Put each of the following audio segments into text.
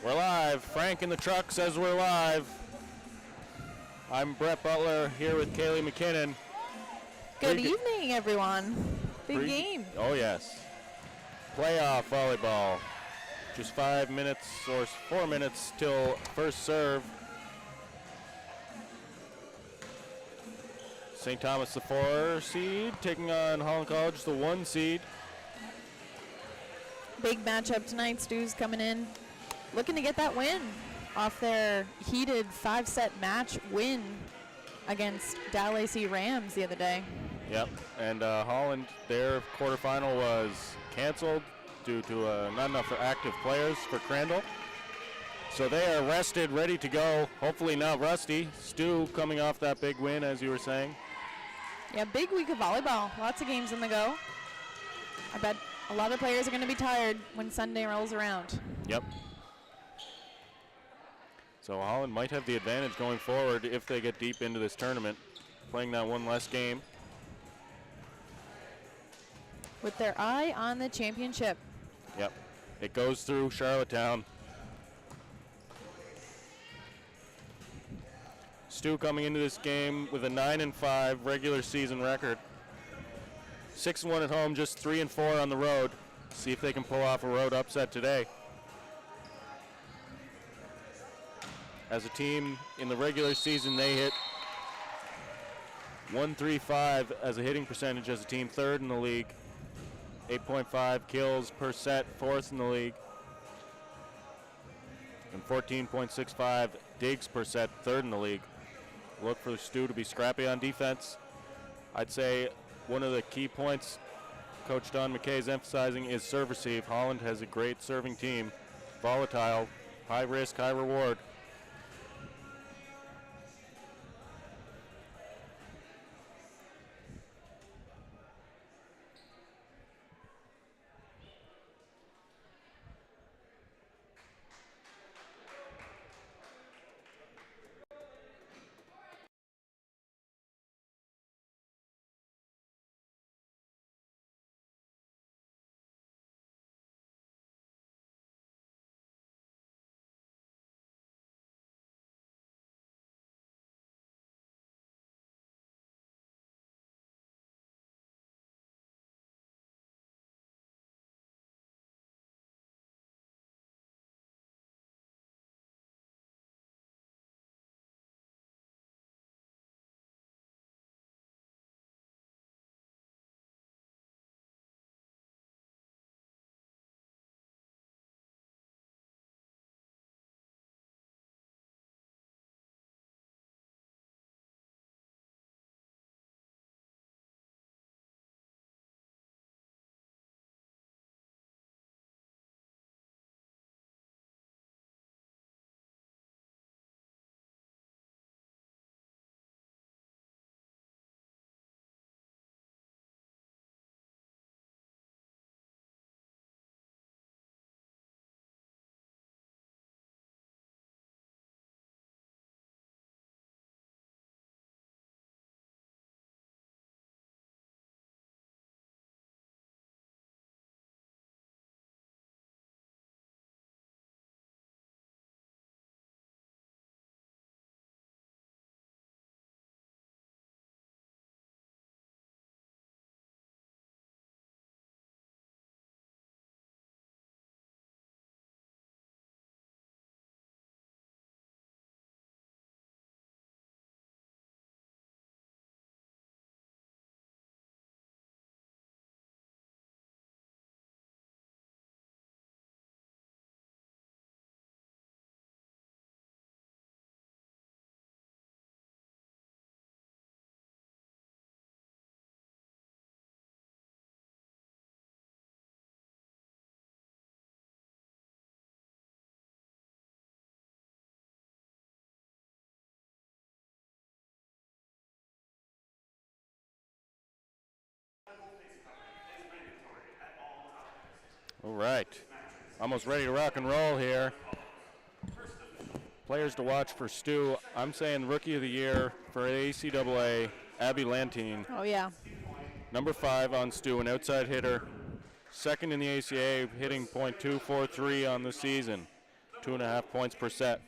We're live. Frank in the truck says we're live. I'm Brett Butler here with Kaylee McKinnon. Good evening, everyone. Big game. Oh, yes. Playoff volleyball. Just 5 minutes or 4 minutes till first serve. St. Thomas, the 4 seed, taking on Holland College, the 1 seed. Big matchup tonight. STU's coming in, looking to get that win off their heated 5-set match win against Dal AC Rams the other day. Yep, and Holland, their quarterfinal was canceled due to not enough active players for Crandall. So they are rested, ready to go, hopefully not rusty. STU coming off that big win, as you were saying. Yeah, big week of volleyball. Lots of games on the go. I bet a lot of players are going to be tired when Sunday rolls around. Yep. So Holland might have the advantage going forward if they get deep into this tournament, playing that one less game. With their eye on the championship. Yep. It goes through Charlottetown. STU coming into this game with a 9-5 regular season record. 6-1 at home, just 3-4 on the road. See if they can pull off a road upset today. As a team in the regular season, they hit .135 as a hitting percentage as a team, 3rd in the league. 8.5 kills per set, 4th in the league. And 14.65 digs per set, 3rd in the league. Look for STU to be scrappy on defense. I'd say one of the key points Coach Don McKay is emphasizing is serve receive. Holland has a great serving team, volatile, high risk, high reward. All right, almost ready to rock and roll here. Players to watch for STU. I'm saying Rookie of the Year for ACAA, Abby Lantine. Oh, yeah. Number 5 on STU, an outside hitter. 2nd in the ACAA, hitting .243 on the season. 2.5 points per set.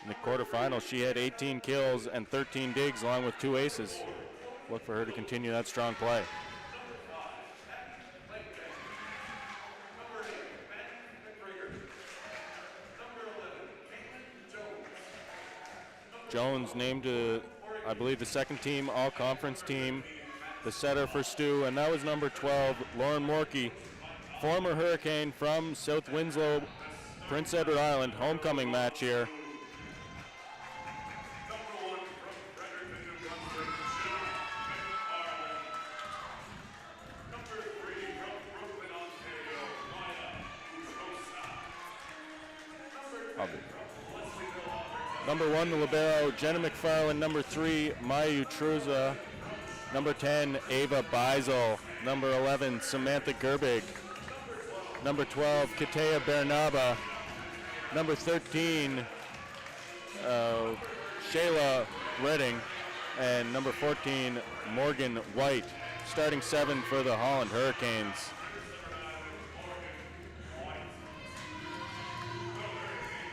In the quarterfinals, she had 18 kills and 13 digs along with 2 aces. Look for her to continue that strong play. Jones named to, I believe, the second team all-conference team, the setter for STU, and that was number 12, Lauren Morkey, former Hurricane from South Winslow, Prince Edward Island, homecoming match here. Number 1, the libero, Jenna McFarland. Number 3, Maya Utruza. Number 10, Ava Beisel. Number 11, Samantha Gerbig. Number 12, Katea Bernaba. Number 13, Shayla Redding. And number 14, Morgan White. Starting 7 for the Holland Hurricanes.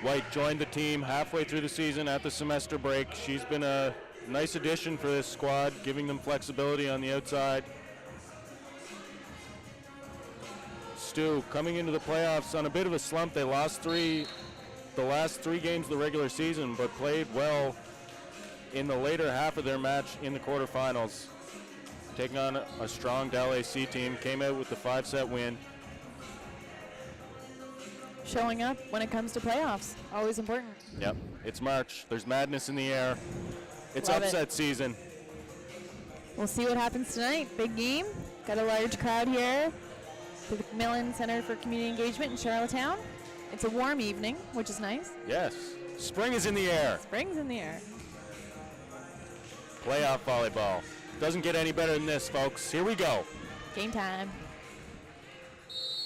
White joined the team halfway through the season at the semester break. She's been a nice addition for this squad, giving them flexibility on the outside. STU coming into the playoffs on a bit of a slump. They lost the last 3 games of the regular season, but played well in the later half of their match in the quarterfinals. Taking on a strong Dal AC team, came out with the 5-set win. Showing up when it comes to playoffs, always important. Yep, it's March. There's madness in the air. It's Love upset season. We'll see what happens tonight. Big game. Got a large crowd here to the Millen Center for Community Engagement in Charlottetown. It's a warm evening, which is nice. Yes, spring is in the air. Spring's in the air. Playoff volleyball. Doesn't get any better than this, folks. Here we go. Game time.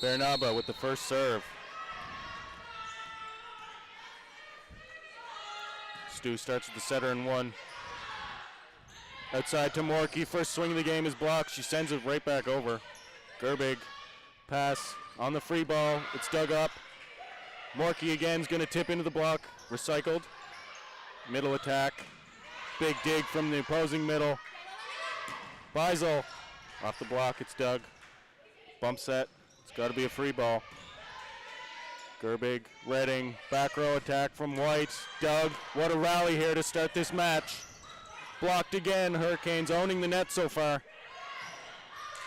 Bernaba with the first serve. STU starts with the setter in 1. Outside to Morkey. First swing of the game is blocked. She sends it right back over. Gerbig pass on the free ball. It's dug up. Morkey again is going to tip into the block. Recycled. Middle attack. Big dig from the opposing middle. Beisel off the block. It's dug. Bump set. It's got to be a free ball. Gerbig, Redding, back row attack from White. Doug, what a rally here to start this match. Blocked again, Hurricanes owning the net so far.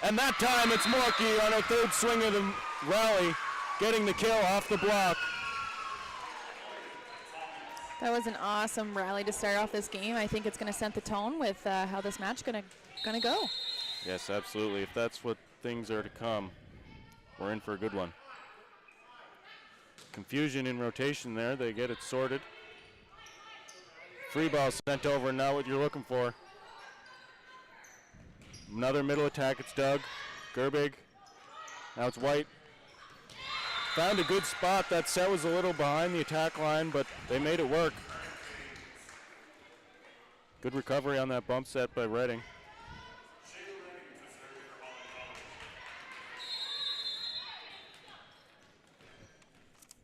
And that time it's Morkey on her 3rd swing of the rally, getting the kill off the block. That was an awesome rally to start off this game. I think it's going to set the tone with how this match gonna go. Yes, absolutely. If that's what things are to come, we're in for a good one. Confusion in rotation there. They get it sorted. Free ball sent over, not what you're looking for. Another middle attack. It's Doug. Gerbig. Now it's White. Found a good spot. That set was a little behind the attack line, but they made it work. Good recovery on that bump set by Redding.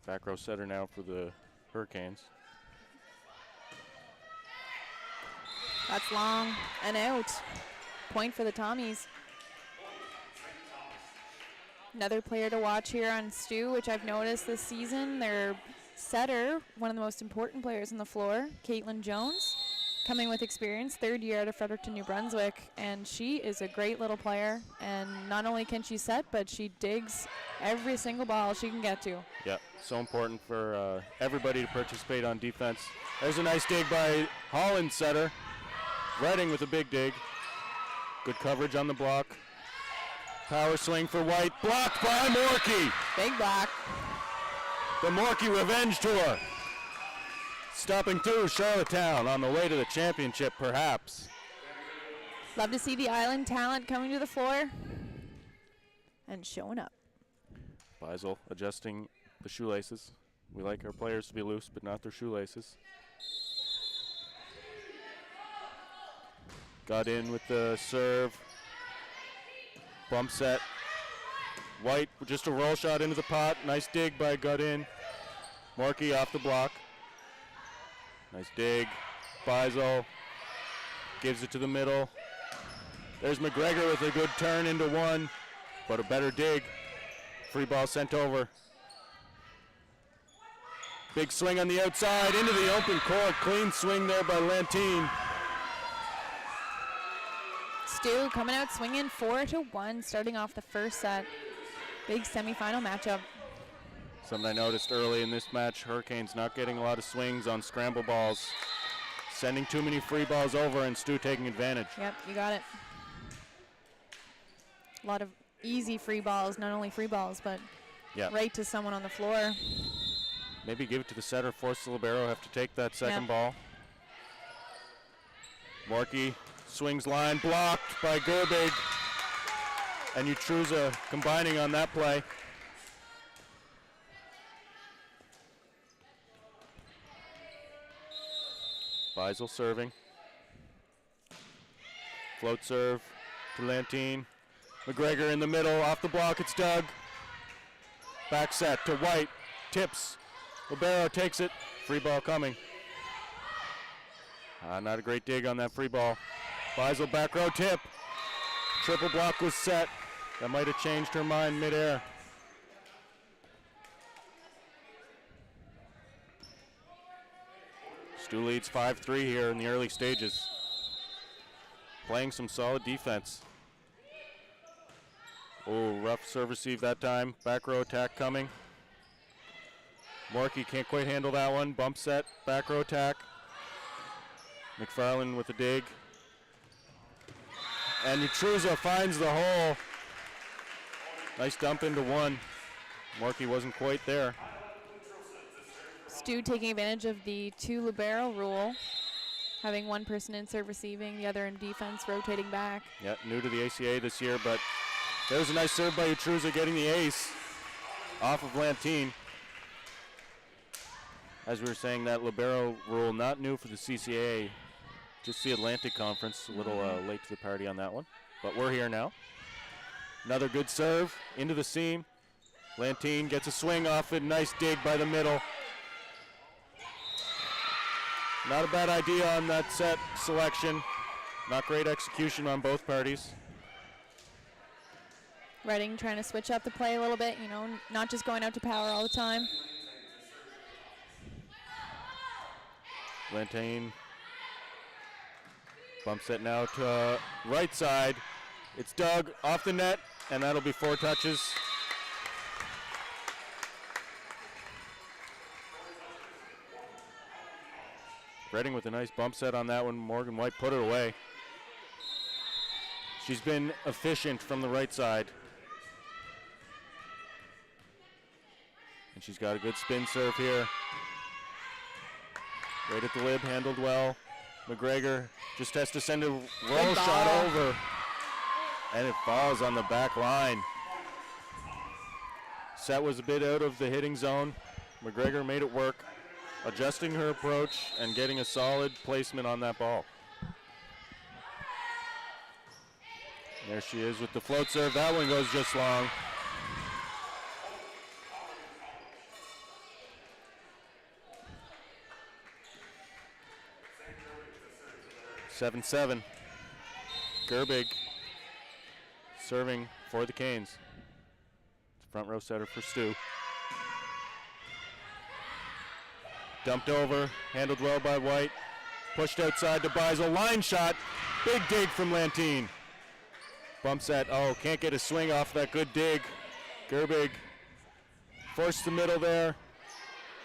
Back row setter now for the Hurricanes. That's long and out. Point for the Tommies. Another player to watch here on STU, which I've noticed this season, their setter, one of the most important players on the floor, Caitlin Jones, coming with experience, 3rd year out of Fredericton, New Brunswick, and she is a great little player, and not only can she set, but she digs every single ball she can get to. Yeah, so important for everybody to participate on defense. There's a nice dig by Holland setter. Redding with a big dig. Good coverage on the block. Power swing for White, blocked by Morkey. Big block. The Morkey revenge tour. Stopping through Charlottetown on the way to the championship, perhaps. Love to see the island talent coming to the floor and showing up. Beisel adjusting the shoelaces. We like our players to be loose, but not their shoelaces. Got in with the serve. Bump set. White with just a roll shot into the pot. Nice dig by Got in. Morkey off the block. Nice dig. Beisel gives it to the middle. There's McGregor with a good turn into one, but a better dig. Free ball sent over. Big swing on the outside into the open court. Clean swing there by Lantine. Stu coming out swinging 4-1, starting off the first set. Big semifinal matchup. Something I noticed early in this match, Hurricanes not getting a lot of swings on scramble balls. Sending too many free balls over and Stu taking advantage. Yep, you got it. A lot of easy free balls, not only free balls, but right to someone on the floor. Maybe give it to the setter, force the libero, have to take that second ball. Morkey swings line, blocked by Gerbig. And Utruza combining on that play. Beisel serving. Float serve to Lantine. McGregor in the middle, off the block, it's Doug. Back set to White, tips. Libero takes it, free ball coming. Not a great dig on that free ball. Beisel back row tip. Triple block was set. That might have changed her mind midair. Stu leads 5-3 here in the early stages. Playing some solid defense. Oh, rough serve receive that time. Back row attack coming. Morkey can't quite handle that one. Bump set, back row attack. McFarland with a dig. And Utruza finds the hole. Nice dump into one. Morkey wasn't quite there. Stu taking advantage of the two libero rule, having one person in serve receiving, the other in defense, rotating back. Yeah, new to the ACAA this year, but there's a nice serve by Utruza getting the ace off of Lantine. As we were saying, that libero rule not new for the CCAA, just the Atlantic Conference, a little late to the party on that one, but we're here now. Another good serve into the seam. Lantine gets a swing off it, nice dig by the middle. Not a bad idea on that set selection. Not great execution on both parties. Reading trying to switch up the play a little bit, you know, not just going out to power all the time. Lantine bumps it now to right side. It's Doug off the net, and that'll be 4 touches. Reading with a nice bump set on that one. Morgan White put it away. She's been efficient from the right side. And she's got a good spin serve here. Right at the lib, handled well. McGregor just has to send a roll shot over. And it falls on the back line. Set was a bit out of the hitting zone. McGregor made it work, adjusting her approach and getting a solid placement on that ball. There she is with the float serve. That one goes just long. (7-7). Gerbig serving for the Canes. Front row setter for Stu. Dumped over, handled well by White. Pushed outside to Beisel, line shot. Big dig from Lantine. Bump set, can't get a swing off that good dig. Gerbig forced the middle there.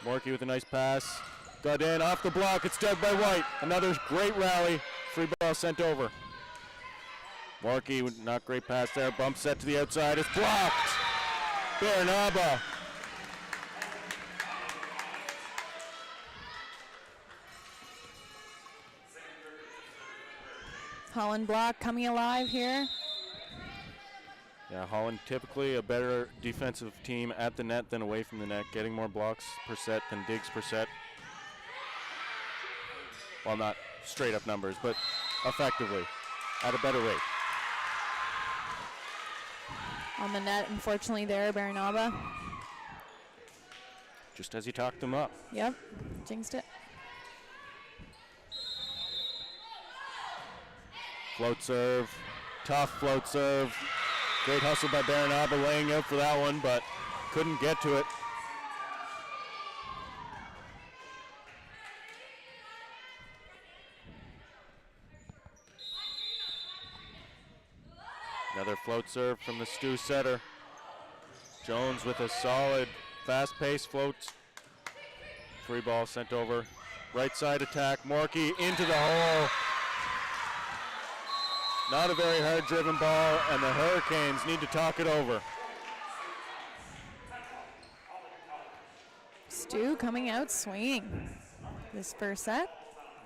Morkey with a nice pass. Got in, off the block, it's dug by White. Another great rally, free ball sent over. Morkey, not great pass there, bump set to the outside, it's blocked. Bernaba. Holland block coming alive here. Yeah, Holland typically a better defensive team at the net than away from the net, getting more blocks per set than digs per set. Well, not straight up numbers, but effectively at a better rate. On the net, unfortunately there, Bernaba. just as he talked them up. Yep, jinxed it. Float serve, tough float serve. Great hustle by Baranaba laying out for that one, but couldn't get to it. Another float serve from the STU setter. Jones with a solid, fast-paced float. Free ball sent over. Right side attack. Morkey into the hole. Not a very hard-driven ball, and the Hurricanes need to talk it over. STU coming out swinging this first set.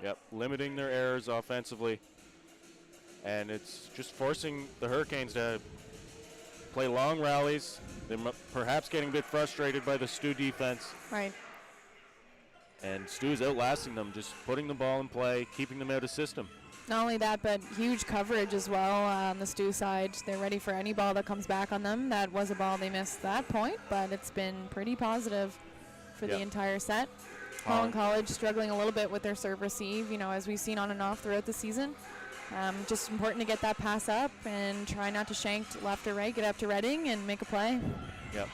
Yep, limiting their errors offensively. And it's just forcing the Hurricanes to play long rallies. They're perhaps getting a bit frustrated by the STU defense. Right. And STU's outlasting them, just putting the ball in play, keeping them out of system. Not only that, but huge coverage as well on the STU side. They're ready for any ball that comes back on them. That was a ball they missed that point, but it's been pretty positive for the entire set. Holland College struggling a little bit with their serve receive, as we've seen on and off throughout the season. Just important to get that pass up and try not to shank left or right, get up to Redding and make a play. Yep.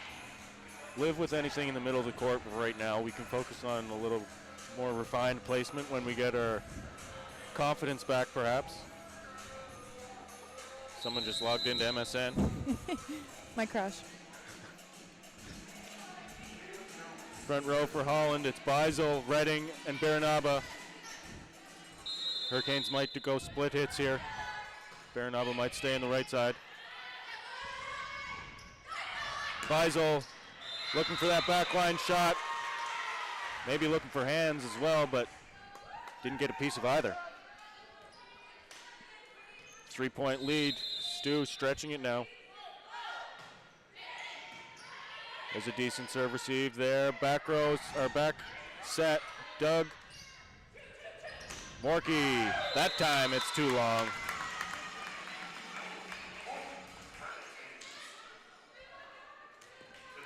Live with anything in the middle of the court right now. We can focus on a little more refined placement when we get our confidence back, perhaps. Someone just logged into MSN. My crush. Front row for Holland. It's Beisel, Redding, and Baranaba. Hurricanes might go split hits here. Baranaba might stay on the right side. Beisel looking for that backline shot. Maybe looking for hands as well, but didn't get a piece of either. 3-point lead. STU stretching it now. There's a decent serve receive there. Back rows, or back set. Doug. Morkey. That time it's too long.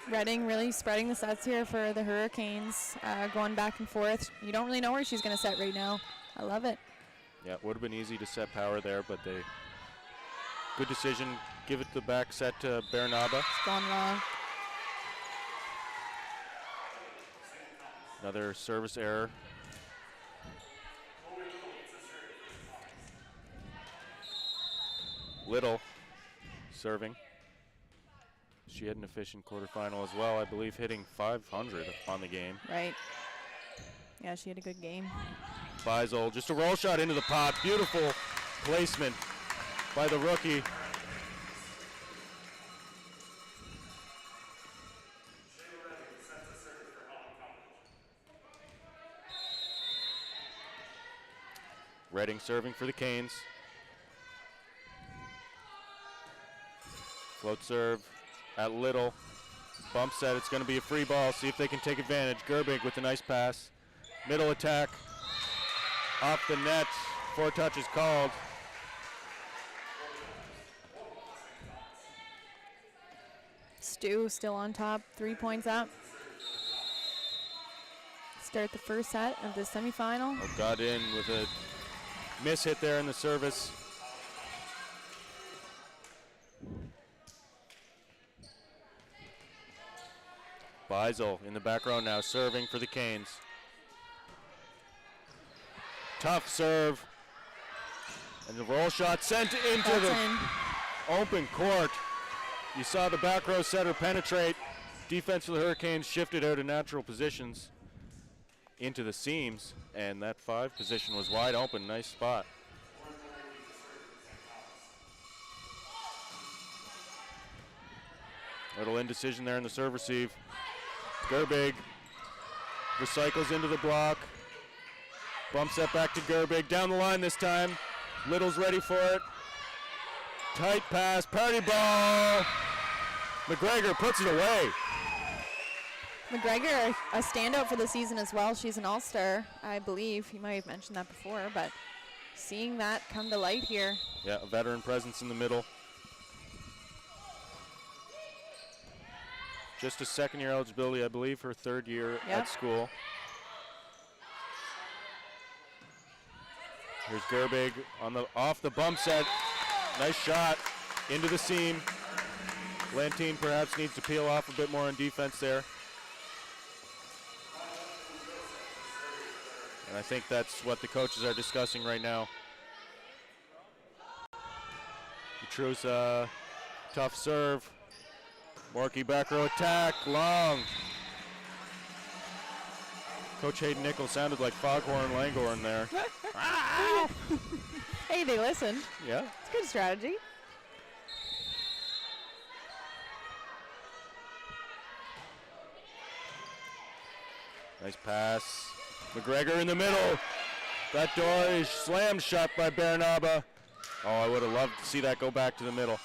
Redding really spreading the sets here for the Hurricanes, going back and forth. You don't really know where she's going to set right now. I love it. Yeah, it would have been easy to set power there, but good decision. Give it the back set to Baranaba. It's gone wrong. Another service error. Little serving. She had an efficient quarterfinal as well, I believe, hitting 500 on the game. Right. Yeah, she had a good game. Beisel, just a roll shot into the pot. Beautiful placement by the rookie. Redding serving for the Canes. Float serve at Little. Bump set, it's going to be a free ball. See if they can take advantage. Gerbig with a nice pass. Middle attack. Off the net. 4 touches called. STU still on top, 3 points up. Start the first set of the semifinal. Oh, got in with a miss hit there in the service. Beisel in the back row now, serving for the Canes. Tough serve. And the roll shot sent into open court. You saw the back row setter penetrate. Defense for the Hurricanes shifted out of natural positions into the seams, and that 5 position was wide open. Nice spot. Little indecision there in the serve receive. Gerbig recycles into the block. Bumps that back to Gerbig. Down the line this time. Little's ready for it. Tight pass. Party ball. McGregor puts it away. McGregor, a standout for the season as well. She's an all-star, I believe. You might have mentioned that before, but seeing that come to light here. Yeah, a veteran presence in the middle. just a second-year eligibility, I believe, her third year Yep. at school. Here's Gerbig off the bump set. Nice shot into the seam. Lantine perhaps needs to peel off a bit more on defense there. And I think that's what the coaches are discussing right now. Petrusa, tough serve. Morkey back row attack, long. Coach Hayden Nichols sounded like Foghorn Langhorn there. Hey, they listened. Yeah. It's a good strategy. Nice pass. McGregor in the middle. That door is slammed shut by Barnaba. Oh, I would have loved to see that go back to the middle.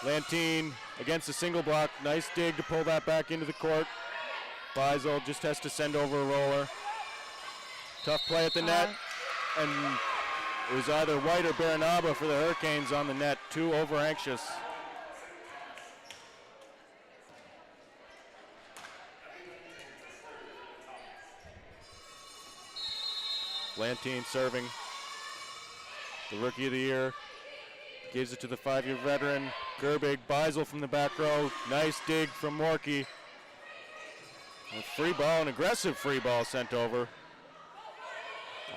Lantine against the single block. Nice dig to pull that back into the court. Beisel just has to send over a roller. Tough play at the net. And it was either White or Barnaba for the Hurricanes on the net. Too over anxious. Lantine serving. The rookie of the year. Gives it to the 5-year veteran. Gerbig, Beisel from the back row. Nice dig from Morkey. A free ball, an aggressive free ball sent over.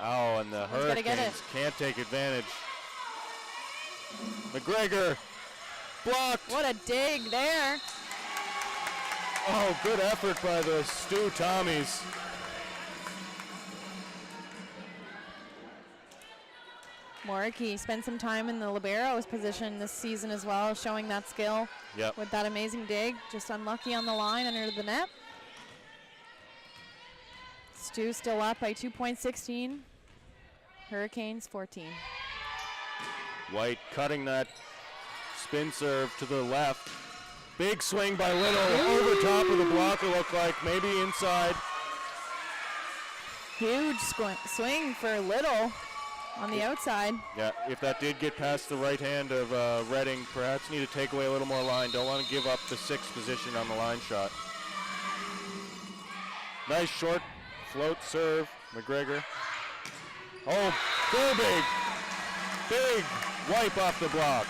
Oh, and the Hurricanes can't take advantage. McGregor, blocked. What a dig there. Oh, good effort by the STU Tommies. Morkey spent some time in the libero's position this season as well, showing that skill. Yep. With that amazing dig. Just unlucky on the line under the net. STU still up by 2.16. Hurricanes 14. White cutting that spin serve to the left. Big swing by Little over top of the blocker, looked like, maybe inside. Huge swing for Little on the outside. Yeah, if that did get past the right hand of Redding, perhaps need to take away a little more line. Don't want to give up the 6th position on the line shot. Nice short float serve, McGregor. Oh, Gerbig. Big wipe off the block.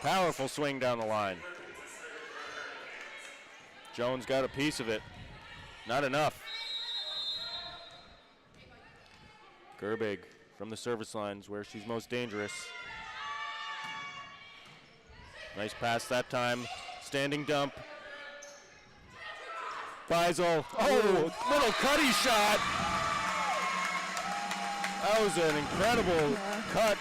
Powerful swing down the line. Jones got a piece of it. Not enough. Gerbig from the service lines where she's most dangerous. Nice pass that time. Standing dump. Beisel. Oh, little cutty shot. That was an incredible cut.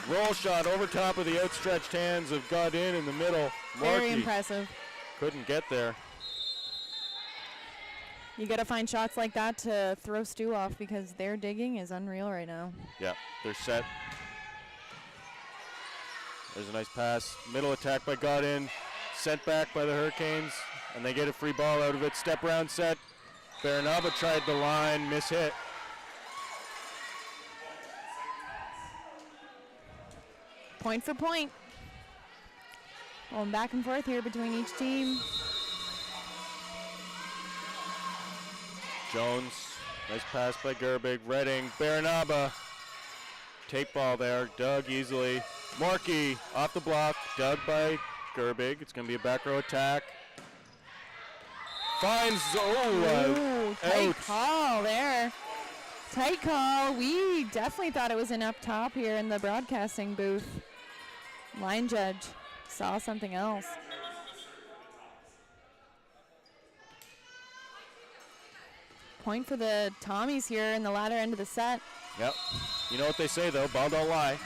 Roll shot over top of the outstretched hands of Godin in the middle. Very Markey impressive. couldn't get there. You got to find shots like that to throw STU off because their digging is unreal right now. Yeah, they're set. There's a nice pass. Middle attack by Godin. Sent back by the Hurricanes, and they get a free ball out of it. Step round set. Baranaba tried the line, miss hit. Point for point. Going back and forth here between each team. Jones, nice pass by Gerbig. Redding, Baranaba. Tape ball there, dug easily. Morkey off the block, dug by Gerbig. It's going to be a back row attack. Finds, Tight out. call there. Tight call. We definitely thought it was an up top here in the broadcasting booth. Line judge saw something else. Point for the Tommies here in the latter end of the set. Yep. You know what they say, though, ball don't lie.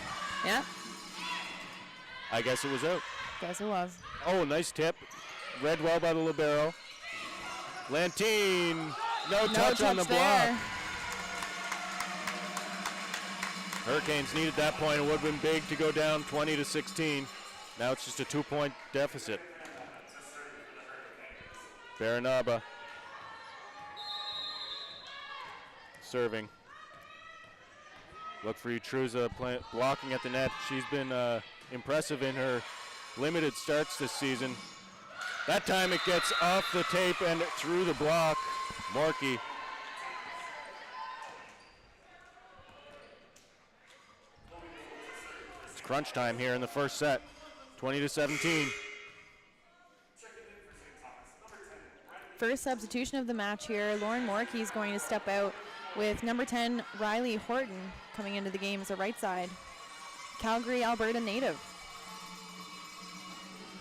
Yeah, I guess it was out. guess it was. Oh, nice tip. Read well by the libero. Lantine, no touch on the block. there. Hurricanes needed that point. It would have been big to go down 20-16. Now it's just a 2-point deficit. Baranaba serving. Look for Utruza blocking at the net. She's been impressive in her limited starts this season. That time it gets off the tape and through the block. Morkey. It's crunch time here in the first set. 20-17. First substitution of the match here. Lauren Morkey is going to step out with number 10, Riley Horton, coming into the game as a right side. Calgary, Alberta native.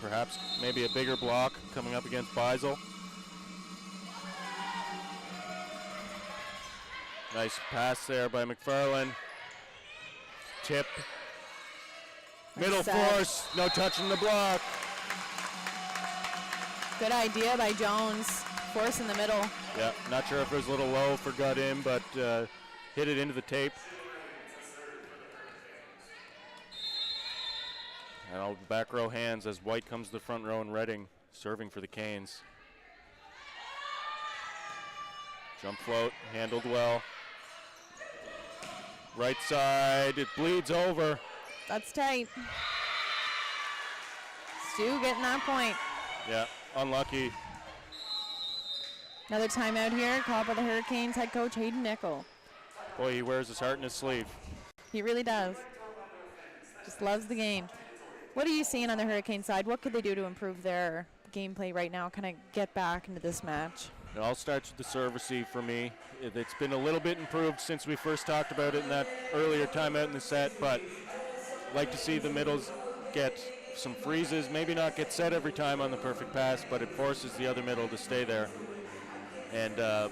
Perhaps maybe a bigger block coming up against Beisel. Nice pass there by McFarland. Tip. Middle force, no touching the block. Good idea by Jones. Force in the middle. Yeah, not sure if it was a little low for gut in, but hit it into the tape. And all back row hands as White comes to the front row and Redding serving for the Canes. Jump float, handled well. Right side, it bleeds over. That's tight. Stu getting that point. Yeah, unlucky. Another timeout here, called by the Hurricanes head coach Hayden Nickel. Boy, he wears his heart in his sleeve. He really does. Just loves the game. What are you seeing on the Hurricane side? What could they do to improve their gameplay right now, kind of get back into this match? It all starts with the serve receive for me. It's been a little bit improved since we first talked about it in that earlier timeout in the set, but like to see the middles get some freezes, maybe not get set every time on the perfect pass, but it forces the other middle to stay there. And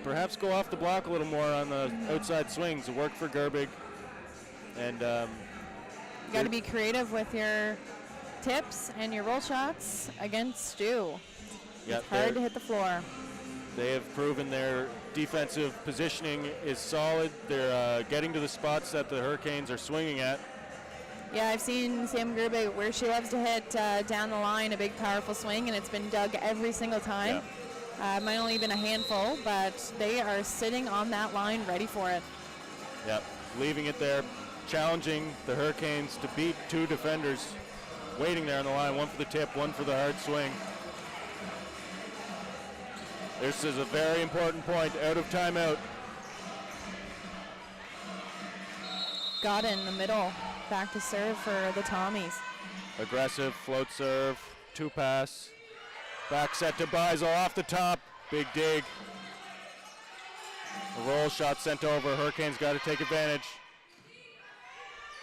perhaps go off the block a little more on the outside swings. It worked for Gerbig. And you got to be creative with your tips and your roll shots against Stu. Yeah, it's hard to hit the floor. They have proven their defensive positioning is solid. They're getting to the spots that the Hurricanes are swinging at. Yeah, I've seen Sam Gerbig where she loves to hit down the line a big, powerful swing, and it's been dug every single time. Yeah. Might only been a handful, but they are sitting on that line ready for it. Yep, leaving it there, challenging the Hurricanes to beat two defenders, waiting there on the line, one for the tip, one for the hard swing. This is a very important point, out of timeout. Got in the middle, back to serve for the Tommies. Aggressive float serve, two pass. Back set to Beisel off the top. Big dig. A roll shot sent over. Hurricanes got to take advantage.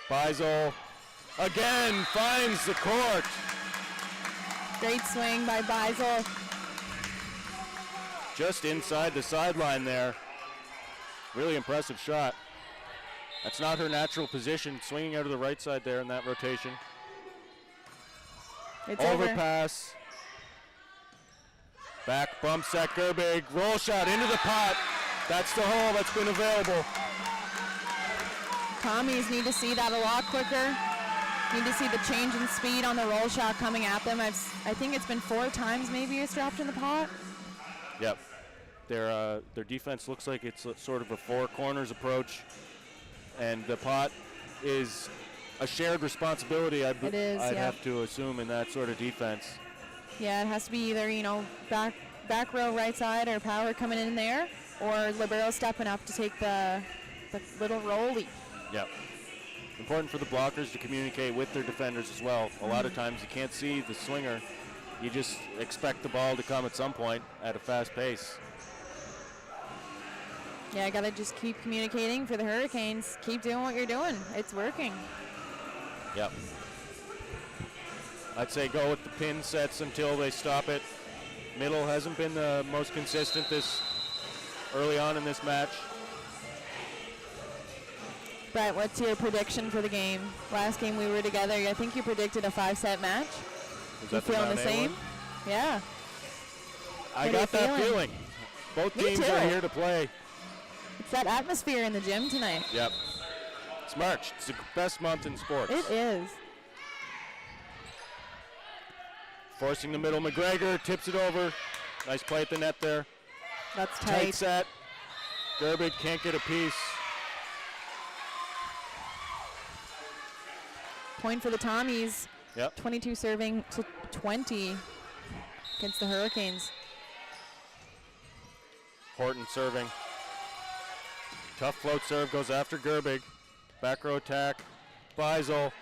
Beisel again finds the court. Great swing by Beisel. Just inside the sideline there. Really impressive shot. That's not her natural position. Swinging out of the right side there in that rotation. It's overpass. Back bump set, Gerbig, roll shot into the pot. That's the hole that's been available. Tommies need to see that a lot quicker. Need to see the change in speed on the roll shot coming at them. I think it's been 4 times maybe it's dropped in the pot. Yep. Their defense looks like it's sort of a 4 corners approach. And the pot is a shared responsibility, I'd have to assume, in that sort of defense. Yeah, it has to be either, back row right side or power coming in there, or libero stepping up to take the little rollie. Yep. Important for the blockers to communicate with their defenders as well. A lot of times you can't see the swinger. You just expect the ball to come at some point at a fast pace. Yeah, I got to just keep communicating for the Hurricanes. Keep doing what you're doing. It's working. Yep. I'd say go with the pin sets until they stop it. Middle hasn't been the most consistent this early on in this match. Brett, what's your prediction for the game? Last game we were together, I think you predicted a 5-set match. Is that you feeling the same? One? Yeah. I got that feeling. Both teams are here to play. It's that atmosphere in the gym tonight. Yep. It's March. It's the best month in sports. It is. Forcing the middle, McGregor tips it over. Nice play at the net there. That's tight. Tight set. Gerbig can't get a piece. Point for the Tommies. Yep. 22 serving to 20 against the Hurricanes. Horton serving. Tough float serve, goes after Gerbig. Back row attack. Beisel.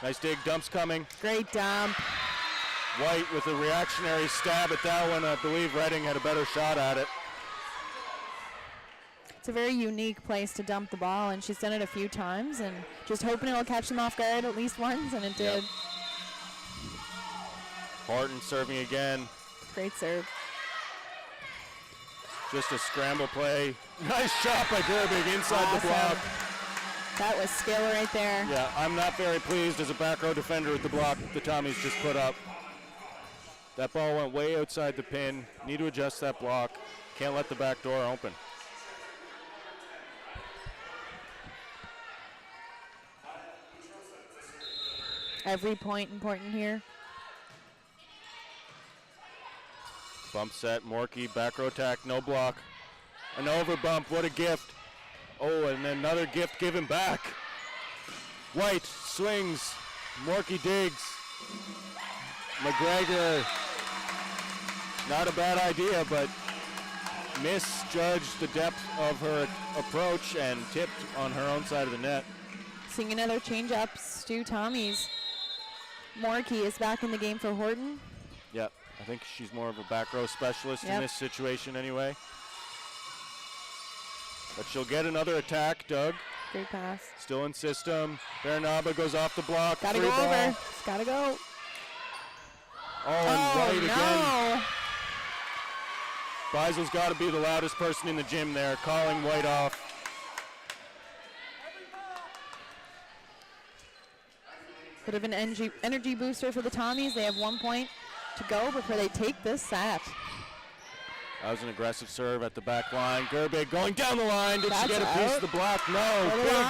Nice dig, dump's coming. Great dump. White with a reactionary stab at that one. I believe Redding had a better shot at it. It's a very unique place to dump the ball, and she's done it a few times, and just hoping it'll catch them off guard at least once, and it did. Horton serving again. Great serve. Just a scramble play. Nice shot by Gerbig inside the block. That was skill right there. Yeah, I'm not very pleased as a back row defender with the block the Tommies just put up. That ball went way outside the pin. Need to adjust that block. Can't let the back door open. Every point important here. Bump set, Morkey, back row attack, no block. An over bump, what a gift. Oh, and then another gift given back. White swings, Morkey digs. McGregor, not a bad idea, but misjudged the depth of her approach and tipped on her own side of the net. Seeing another change up, Stu Tommies. Morkey is back in the game for Horton. Yep, I think she's more of a back row specialist in this situation anyway. But she'll get another attack, Doug. Great pass. Still in system. Bernaba goes off the block. Gotta go over. It's gotta go. Oh, and White no. again. Beisel's got to be the loudest person in the gym there, calling White off. Bit of an energy booster for the Tommies. They have 1 point to go before they take this set. That was an aggressive serve at the back line. Gerbig going down the line. Did she get a piece of the block? No. Big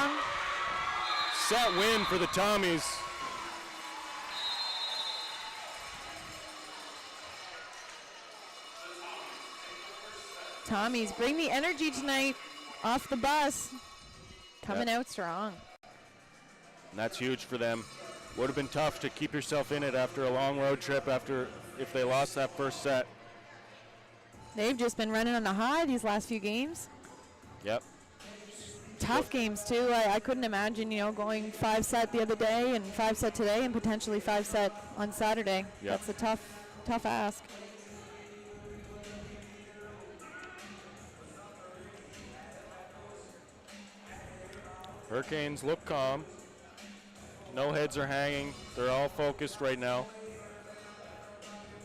set win for the Tommies. Tommies bring the energy tonight off the bus. Coming out strong. And that's huge for them. Would have been tough to keep yourself in it after a long road trip if they lost that first set. They've just been running on the high these last few games. Yep. Tough games too. I couldn't imagine, going 5-set the other day and 5-set today and potentially 5-set on Saturday. Yep. That's a tough ask. Hurricanes look calm. No heads are hanging. They're all focused right now.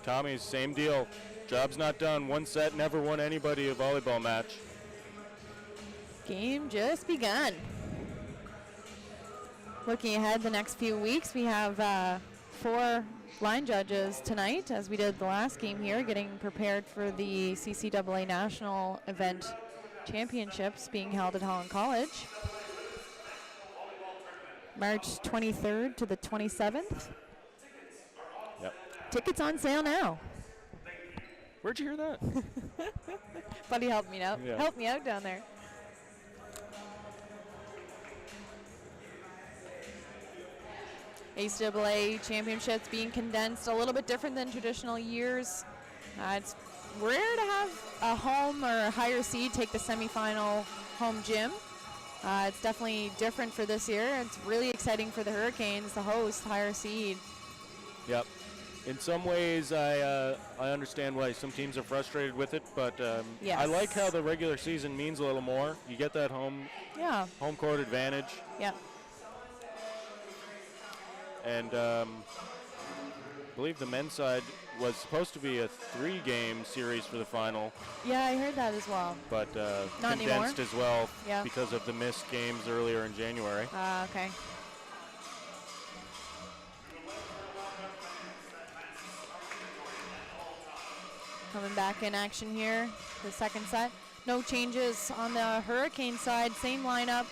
Tommies, same deal. Job's not done. 1 set, never won anybody a volleyball match. Game just begun. Looking ahead the next few weeks, we have 4 line judges tonight, as we did the last game here, getting prepared for the CCAA National Event Championships being held at Holland College. March 23rd to the 27th. Yep. Tickets on sale now. Where'd you hear that? Buddy helped me out. Yeah. Help me out down there. ACAA championships being condensed, a little bit different than traditional years. It's rare to have a home or a higher seed take the semifinal home gym. It's definitely different for this year. It's really exciting for the Hurricanes to host higher seed. Yep. In some ways, I understand why some teams are frustrated with it, but yes. I like how the regular season means a little more. You get that home court advantage. Yeah. And I believe the men's side was supposed to be a 3-game series for the final. Yeah, I heard that as well. But Not condensed anymore. as well Yeah. because of the missed games earlier in January. Okay. Coming back in action here, the second set. No changes on the Hurricane side, same lineup.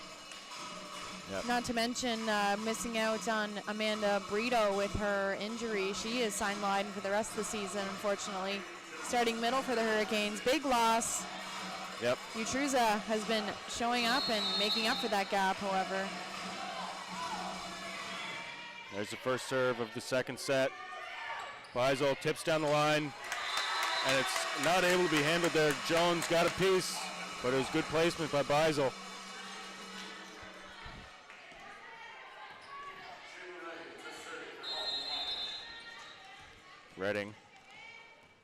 Yep. Not to mention missing out on Amanda Brito with her injury. She is sidelined for the rest of the season, unfortunately. Starting middle for the Hurricanes, big loss. Yep. Utruza has been showing up and making up for that gap, however. There's the first serve of the second set. Beisel tips down the line, and it's not able to be handled there. Jones got a piece, but it was good placement by Beisel. Redding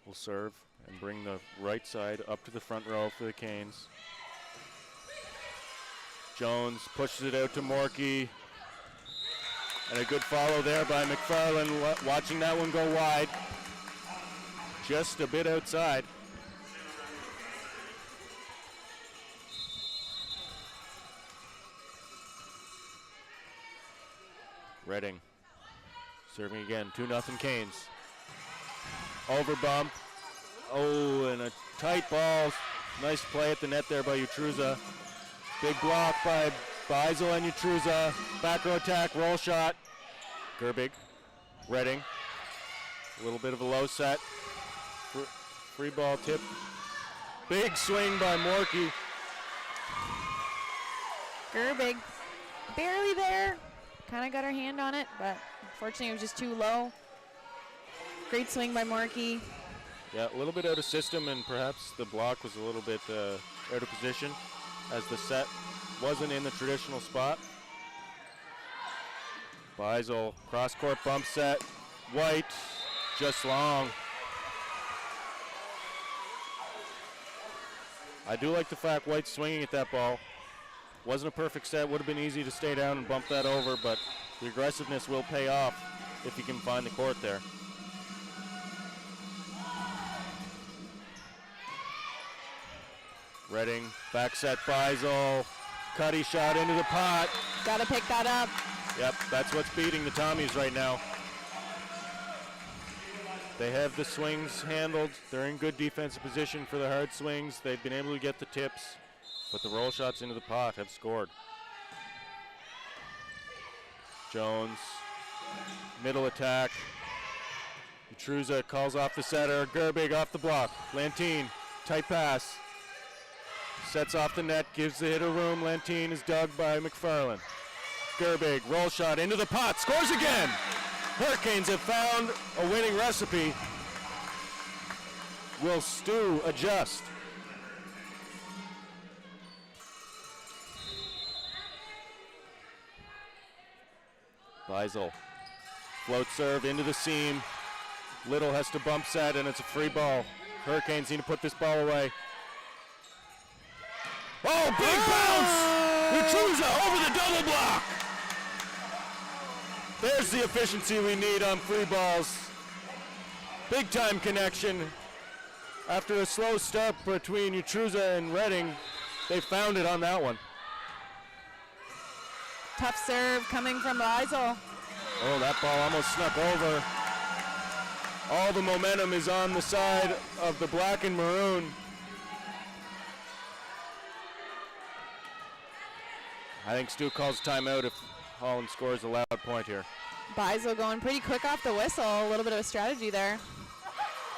will serve and bring the right side up to the front row for the Canes. Jones pushes it out to Morkey. And a good follow there by McFarland, watching that one go wide. Just a bit outside. Redding serving again, 2-0 Canes. Over bump. Oh, and a tight ball. Nice play at the net there by Utruza. Big block by Beisel and Utruza. Back row attack, roll shot. Gerbig, Redding. A little bit of a low set. Free ball tip. Big swing by Morkey. Gerbig, barely there. Kind of got her hand on it, but unfortunately it was just too low. Great swing by Morkey. Yeah, a little bit out of system, and perhaps the block was a little bit out of position as the set wasn't in the traditional spot. Beisel, cross-court bump set. White, just long. I do like the fact White's swinging at that ball. Wasn't a perfect set, would have been easy to stay down and bump that over, but the aggressiveness will pay off if you can find the court there. Redding, back set Beisel. Cuddy shot into the pot. Gotta pick that up. Yep, that's what's beating the Tommies right now. They have the swings handled. They're in good defensive position for the hard swings. They've been able to get the tips, but the roll shots into the pot have scored. Jones, middle attack. Utruza calls off the setter. Gerbig off the block. Lantine, tight pass. Sets off the net, gives the hitter room. Lantine is dug by McFarland. Gerbig, roll shot into the pot, scores again! Hurricanes have found a winning recipe. Will STU adjust? Beisel, float serve into the seam. Little has to bump set, and it's a free ball. Hurricanes need to put this ball away. Oh, big bounce! Utruza over the double block. There's the efficiency we need on free balls. Big time connection. After a slow start between Utruza and Redding, they found it on that one. Tough serve coming from Beisel. Oh, that ball almost snuck over. All the momentum is on the side of the black and maroon. I think STU calls timeout if Holland scores a loud point here. Beisel going pretty quick off the whistle. A little bit of a strategy there.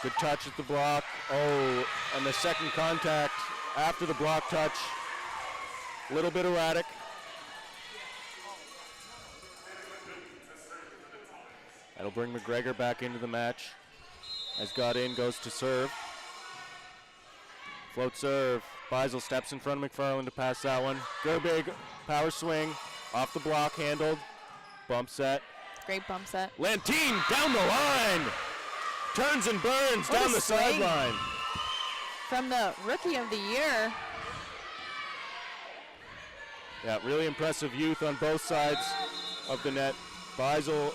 Good touch at the block. Oh, and the second contact after the block touch. A little bit erratic. That'll bring McGregor back into the match. As Godin goes to serve. Float serve. Beisel steps in front of McFarland to pass that one. Gerbig, power swing, off the block, handled. Bump set. Great bump set. Lantine down the line. Turns and burns What down a the swing. sideline. From the Rookie of the Year. Yeah, really impressive youth on both sides of the net. Beisel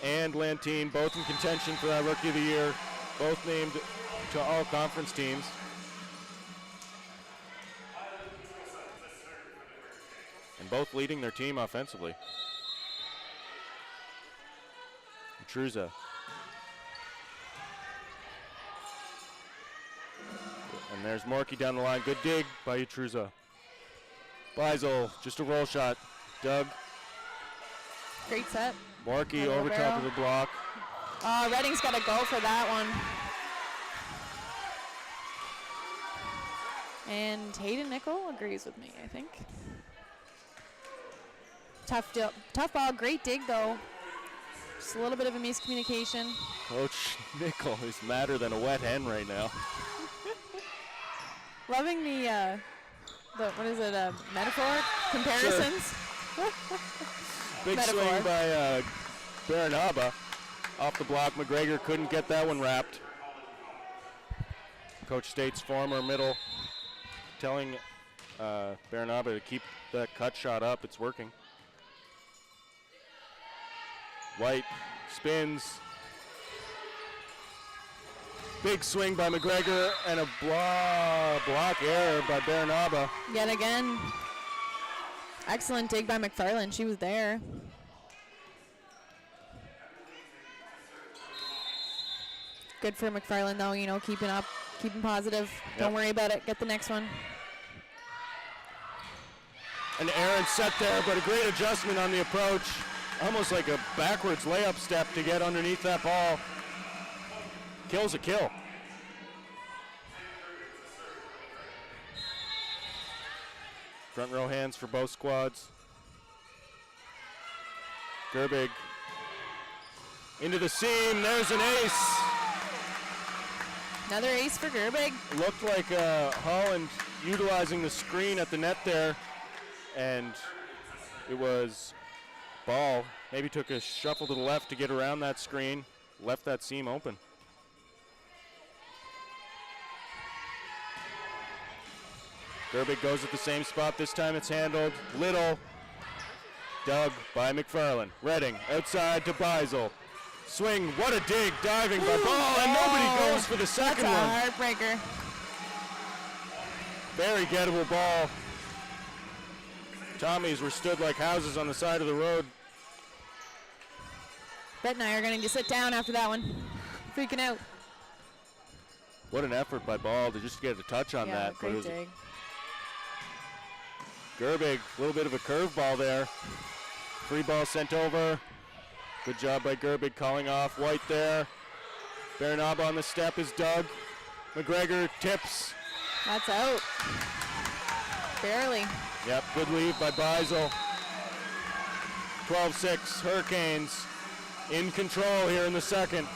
and Lantine both in contention for that Rookie of the Year. Both named to all conference teams. And both leading their team offensively. Utruza. And there's Morkey down the line. Good dig by Utruza. Beisel, just a roll shot. Doug. Great set. Morkey over top of the block. Redding's got to go for that one. And Hayden Nickel agrees with me, I think. Tough ball, great dig though Just a little bit of a miscommunication. Coach Nickel is madder than a wet hen right now. Loving the what is it, metaphor? Comparisons? Sure. Big Metaphor. swing by Baranaba. Off the block, McGregor couldn't get that one wrapped. Coach State's former middle telling Baranaba to keep that cut shot up. It's working. White spins. Big swing by McGregor and a block error by Baranaba. Yet again. Excellent dig by McFarland. She was there. Good for McFarland, though, you know, keeping positive. Yep. Don't worry about it. Get the next one. An errant set there, but a great adjustment on the approach. Almost like a backwards layup step to get underneath that ball. Kill's a kill. Front row hands for both squads. Gerbig into the seam. There's an ace. Another ace for Gerbig. Looked like Holland utilizing the screen at the net there, and it was Ball. Maybe took a shuffle to the left to get around that screen, left that seam open. Gerbig goes at the same spot. This time it's handled. Little. Dug by McFarland. Redding outside to Beisel. Swing. What a dig. Diving by Ball. And nobody goes for the second one. That's a heartbreaker. Very gettable ball. Tommies were stood like houses on the side of the road. Brett and I are going to sit down after that one. Freaking out. What an effort by Ball to just get a touch on that. But it Great was dig. Gerbig, a little bit of a curveball there. Free ball sent over. Good job by Gerbig calling off White there. Baranaba on the step is Doug. McGregor tips. That's out. Barely. Yep, good lead by Beisel. 12-6, Hurricanes in control here in the second.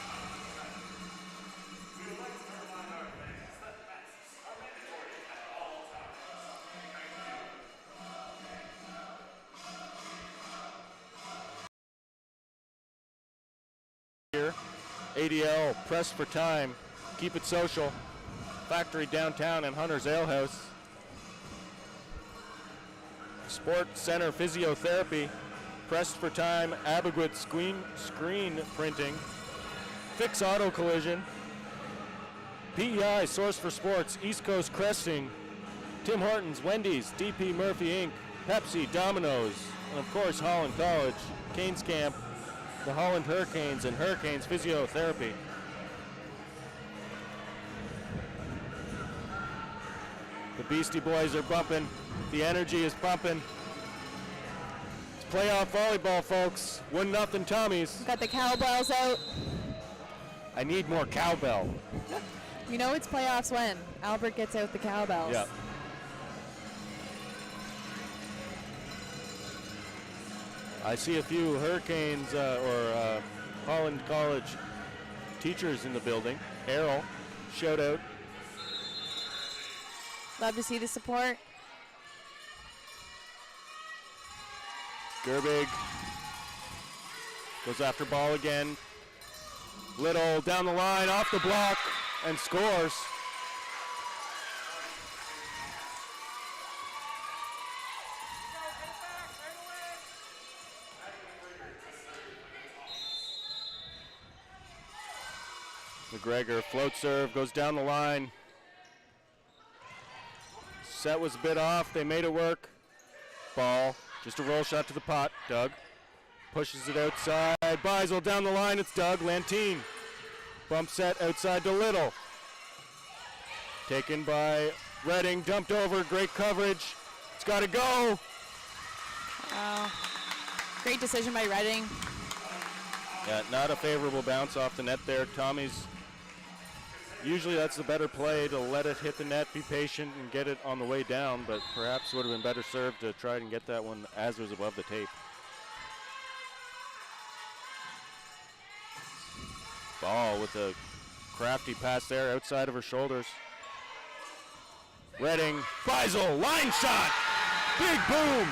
Here, ADL, press for time, keep it social. Factory downtown and Hunter's Ale House. Sport Center Physiotherapy, pressed for time, Abiguit screen printing, Fix Auto Collision, PEI Source for Sports, East Coast Cresting, Tim Hortons, Wendy's, DP Murphy Inc., Pepsi, Domino's, and of course Holland College, Canes Camp, the Holland Hurricanes, and Hurricanes Physiotherapy. The Beastie Boys are bumping. The energy is pumping. It's playoff volleyball, folks. 1-0 Tommies. Got the cowbells out. I need more cowbell. You know it's playoffs when Albert gets out the cowbells. Yeah. I see a few Hurricanes or Holland College teachers in the building. Errol, shout out. Love to see the support. Gerbig goes after ball again. Little down the line, off the block, and scores. McGregor, float serve, goes down the line. Set was a bit off, they made it work. Ball, just a roll shot to the pot, Doug. Pushes it outside, Beisel down the line, it's Doug, Lantine. Bump set outside to Little. Taken by Redding, dumped over, great coverage. It's gotta go. Great decision by Redding. Yeah, not a favorable bounce off the net there. Tommy's, usually that's the better play, to let it hit the net, be patient, and get it on the way down, but perhaps would have been better served to try and get that one as it was above the tape. Ball with a crafty pass there outside of her shoulders. Redding, Beisel, line shot, big boom.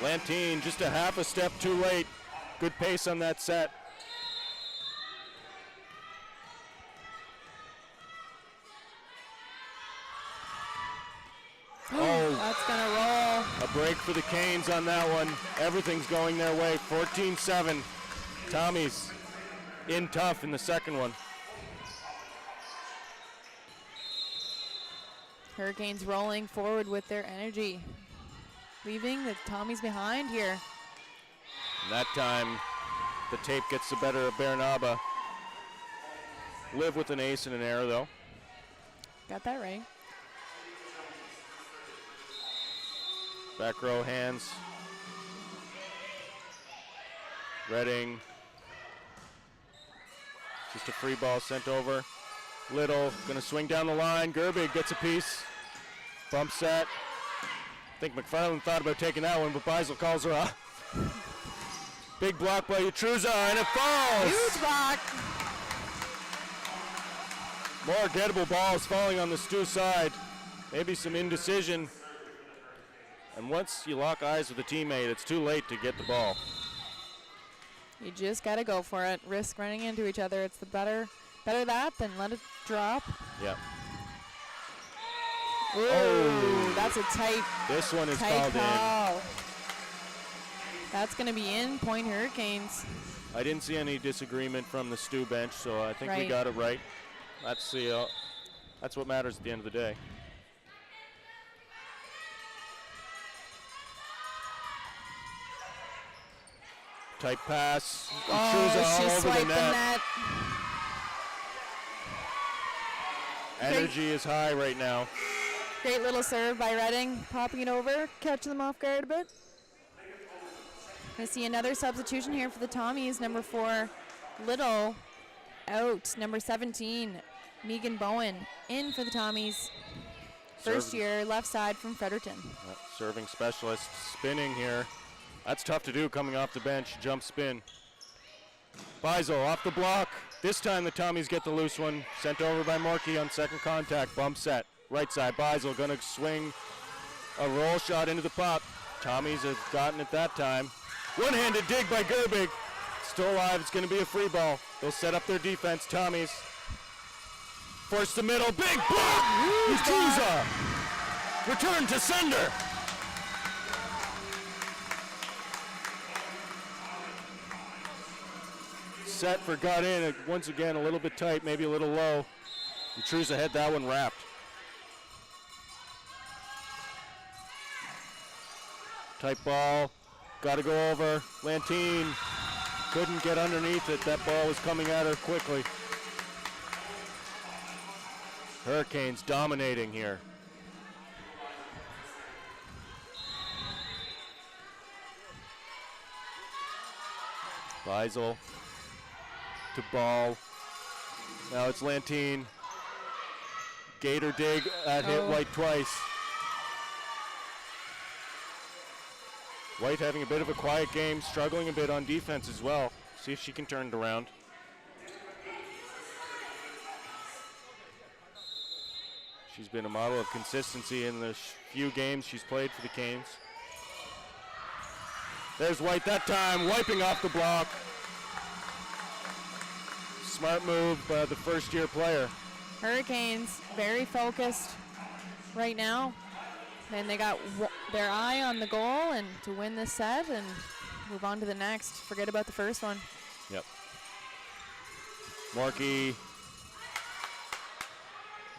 Lantine just a half a step too late. Good pace on that set. Oh, that's gonna roll. A break for the Canes on that one. Everything's going their way. 14-7. Tommies in tough in the second one. Hurricanes rolling forward with their energy, leaving the Tommies behind here. And that time, the tape gets the better of Bernaba. Live with an ace and an error, though. Got that right. Back row hands. Redding. Just a free ball sent over. Little gonna swing down the line. Gerbig gets a piece. Bump set. I think McFarland thought about taking that one, but Beisel calls her up. Big block by Utruza, and it falls. Huge block. More gettable balls falling on the STU side. Maybe some indecision. And once you lock eyes with a teammate, it's too late to get the ball. You just got to go for it. Risk running into each other. It's the better that than let it drop. Yep. Ooh, oh, that's a tight. This one is tight called call. That's going to be in Point Hurricanes. I didn't see any disagreement from the STU bench, so I think we Right. got it right. That's what matters at the end of the day. Tight pass. Oh, she all over swiped the the net. net. Energy is high right now. Great little serve by Redding, popping it over, catching them off guard a bit. Gonna see another substitution here for the Tommies. Number 4, Little, out. Number 17, Megan Bowen, in for the Tommies. First year, left side from Fredericton. Serving specialist, spinning here. That's tough to do coming off the bench, jump spin. Beisel off the block. This time the Tommies get the loose one, sent over by Morkey on second contact, bump set. Right side, Beisel gonna swing a roll shot into the pop. Tommies have gotten it that time. One-handed dig by Gerbig. Still alive, it's gonna be a free ball. They'll set up their defense, Tommies. Force the middle, big block! Utuza! Return to sender! Set for got in, once again a little bit tight, maybe a little low. Utruza had that one wrapped. Tight ball, got to go over. Lantine couldn't get underneath it. That ball was coming at her quickly. Hurricanes dominating here. Beisel to ball. Now it's Lantine. Gator dig hit White twice. White having a bit of a quiet game, struggling a bit on defense as well. See if she can turn it around. She's been a model of consistency in the few games she's played for the Canes. There's White that time, wiping off the block. Smart move by the first-year player. Hurricanes very focused right now. And they got their eye on the goal and to win this set and move on to the next. Forget about the first one. Yep. Morkey.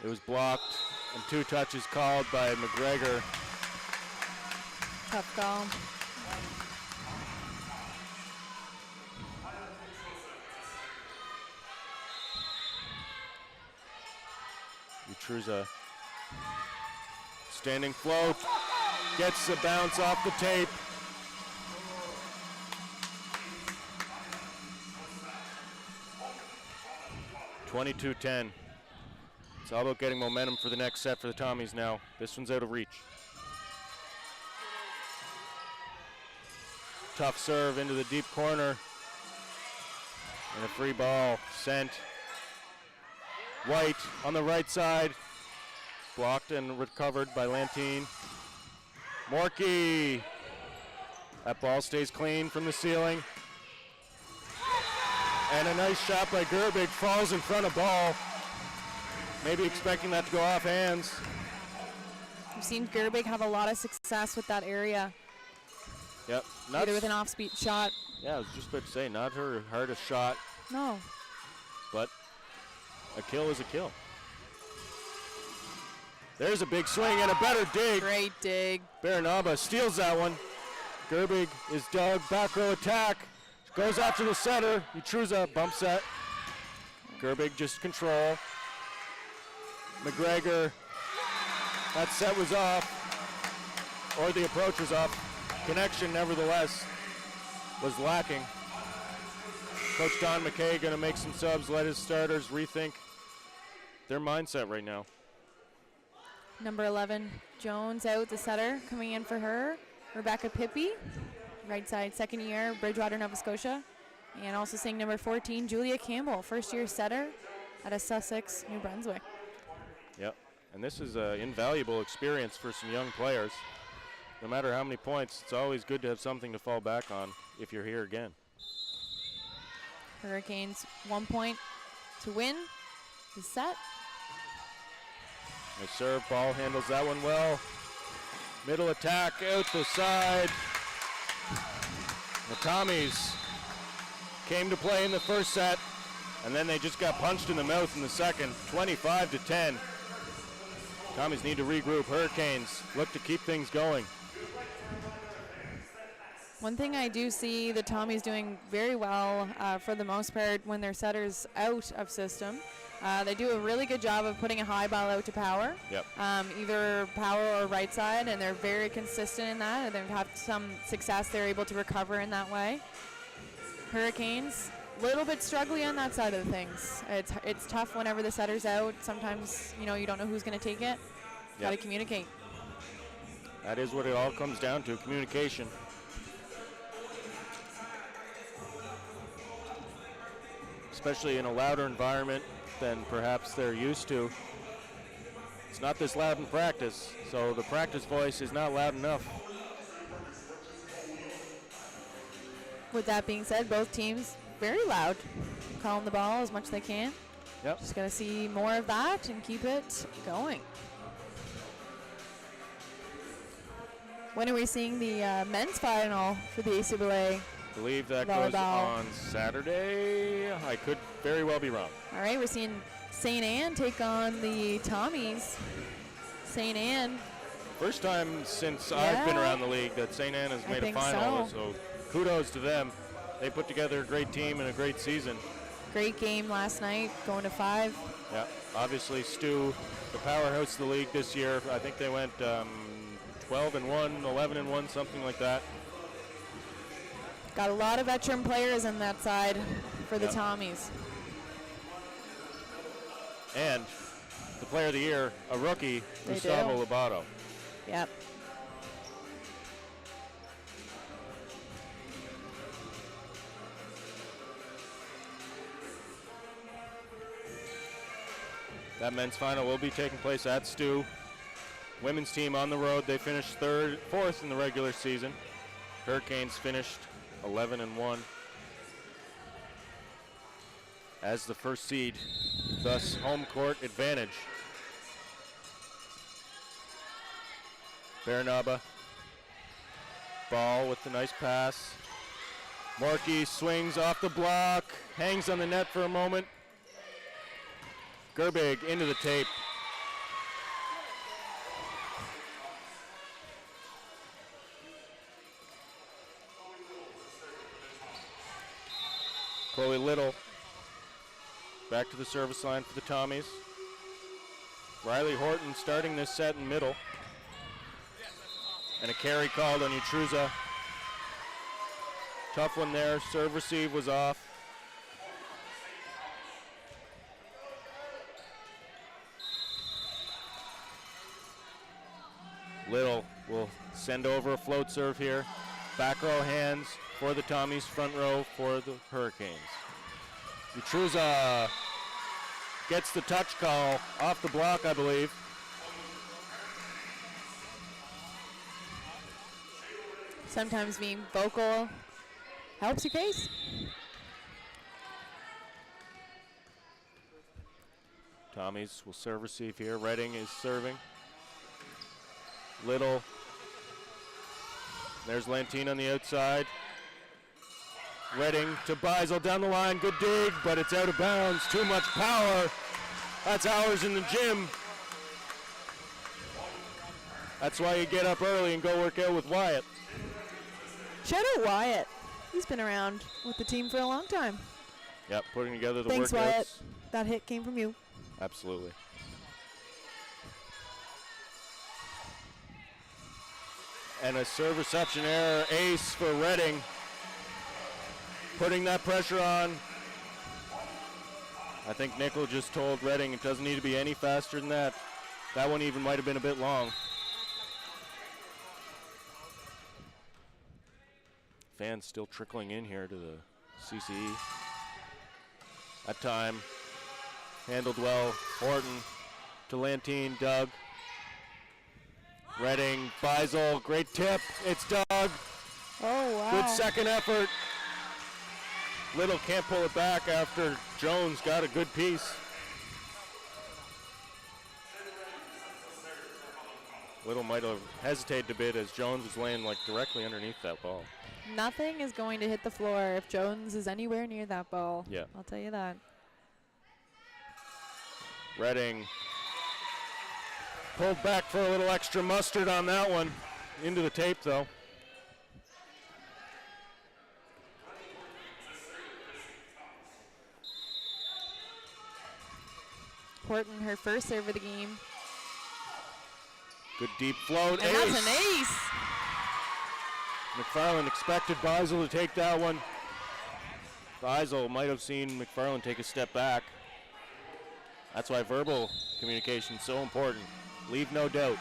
It was blocked and 2 touches called by McGregor. Tough call. Utruza. Standing float, gets the bounce off the tape. (22-10). It's all about getting momentum for the next set for the Tommies now. This one's out of reach. Tough serve into the deep corner. And a free ball sent. White on the right side. Blocked and recovered by Lantine. Morkey. That ball stays clean from the ceiling. And a nice shot by Gerbig, falls in front of ball. Maybe expecting that to go off hands. We've seen Gerbig have a lot of success with that area. Yep. Either with an off-speed shot. Yeah, I was just about to say, not her hardest shot. No. But a kill is a kill. There's a big swing and a better dig. Great dig. Baranaba steals that one. Gerbig is dug, back row attack. Goes after the setter. Utruza bump set. Gerbig just control. McGregor, that set was off, or the approach was off. Connection, nevertheless, was lacking. Coach Don McKay going to make some subs, let his starters rethink their mindset right now. Number 11, Jones out, the setter. Coming in for her, Rebecca Pippi, right side, second year, Bridgewater, Nova Scotia. And also seeing number 14, Julia Campbell, first year setter out of Sussex, New Brunswick. Yep, and this is an invaluable experience for some young players. No matter how many points, it's always good to have something to fall back on if you're here again. Hurricanes 1 point to win the set. Nice serve, ball handles that one well. Middle attack, out the side. The Tommies came to play in the first set, and then they just got punched in the mouth in the second, 25-10. Tommies need to regroup. Hurricanes look to keep things going. One thing I do see the Tommies doing very well for the most part when their setter's out of system. They do a really good job of putting a high ball out to power, yep. Either power or right side, and they're very consistent in that. They've had some success. They're able to recover in that way. Hurricanes, a little bit struggling on that side of things. It's tough whenever the setter's out. Sometimes, you don't know who's going to take it. Got to communicate. That is what it all comes down to, communication. Especially in a louder environment than perhaps they're used to. It's not this loud in practice, so the practice voice is not loud enough. With that being said, both teams very loud, calling the ball as much as they can. Yep. Just got to see more of that and keep it going. When are we seeing the men's final for the ACAA? I believe that Volleyball. goes on Saturday. I could very well be wrong. All right, we're seeing St. Anne take on the Tommies. St. Anne. First time since I've been around the league that St. Anne has made a final, so kudos to them. They put together a great team and a great season. Great game last night, going to 5. Yeah, obviously STU, the powerhouse of the league this year. I think they went 12-1, 11-1, something like that. Got a lot of veteran players on that side for the Tommies. And the player of the year, a rookie, Gustavo Lobato. Yep. That men's final will be taking place at STU. Women's team on the road, they finished 4th in the regular season. Hurricanes finished 11-1 as the first seed, thus home court advantage. Baranaba, ball with the nice pass. Morkey swings off the block, hangs on the net for a moment. Gerbig into the tape. Chloe Little back to the service line for the Tommies. Riley Horton starting this set in middle. And a carry called on Utruza. Tough one there. Serve receive was off. Little will send over a float serve here. Back row hands for the Tommies, front row for the Hurricanes. Utruza gets the touch call off the block, I believe. Sometimes being vocal helps your case. Tommies will serve receive here. Redding is serving. Little. There's Lantine on the outside. Redding to Beisel down the line. Good dig, but it's out of bounds. Too much power. That's hours in the gym. That's why you get up early and go work out with Wyatt. Shout out Wyatt. He's been around with the team for a long time. Yep, putting together the Thanks, workouts. Wyatt. That hit came from you. Absolutely. And a serve reception error, ace for Redding. Putting that pressure on. I think Nickel just told Redding it doesn't need to be any faster than that. That one even might have been a bit long. Fans still trickling in here to the CCE. That time, handled well. Horton to Lantine, Doug. Redding, Beisel, great tip. It's Doug. Oh, wow. Good second effort. Little can't pull it back after Jones got a good piece. Little might have hesitated a bit as Jones was laying like directly underneath that ball. Nothing is going to hit the floor if Jones is anywhere near that ball. Yeah. I'll tell you that. Redding pulled back for a little extra mustard on that one. Into the tape though. Horton, her first serve of the game. Good deep float. And that's an ace. McFarland expected Beisel to take that one. Beisel might have seen McFarland take a step back. That's why verbal communication is so important. Leave no doubt.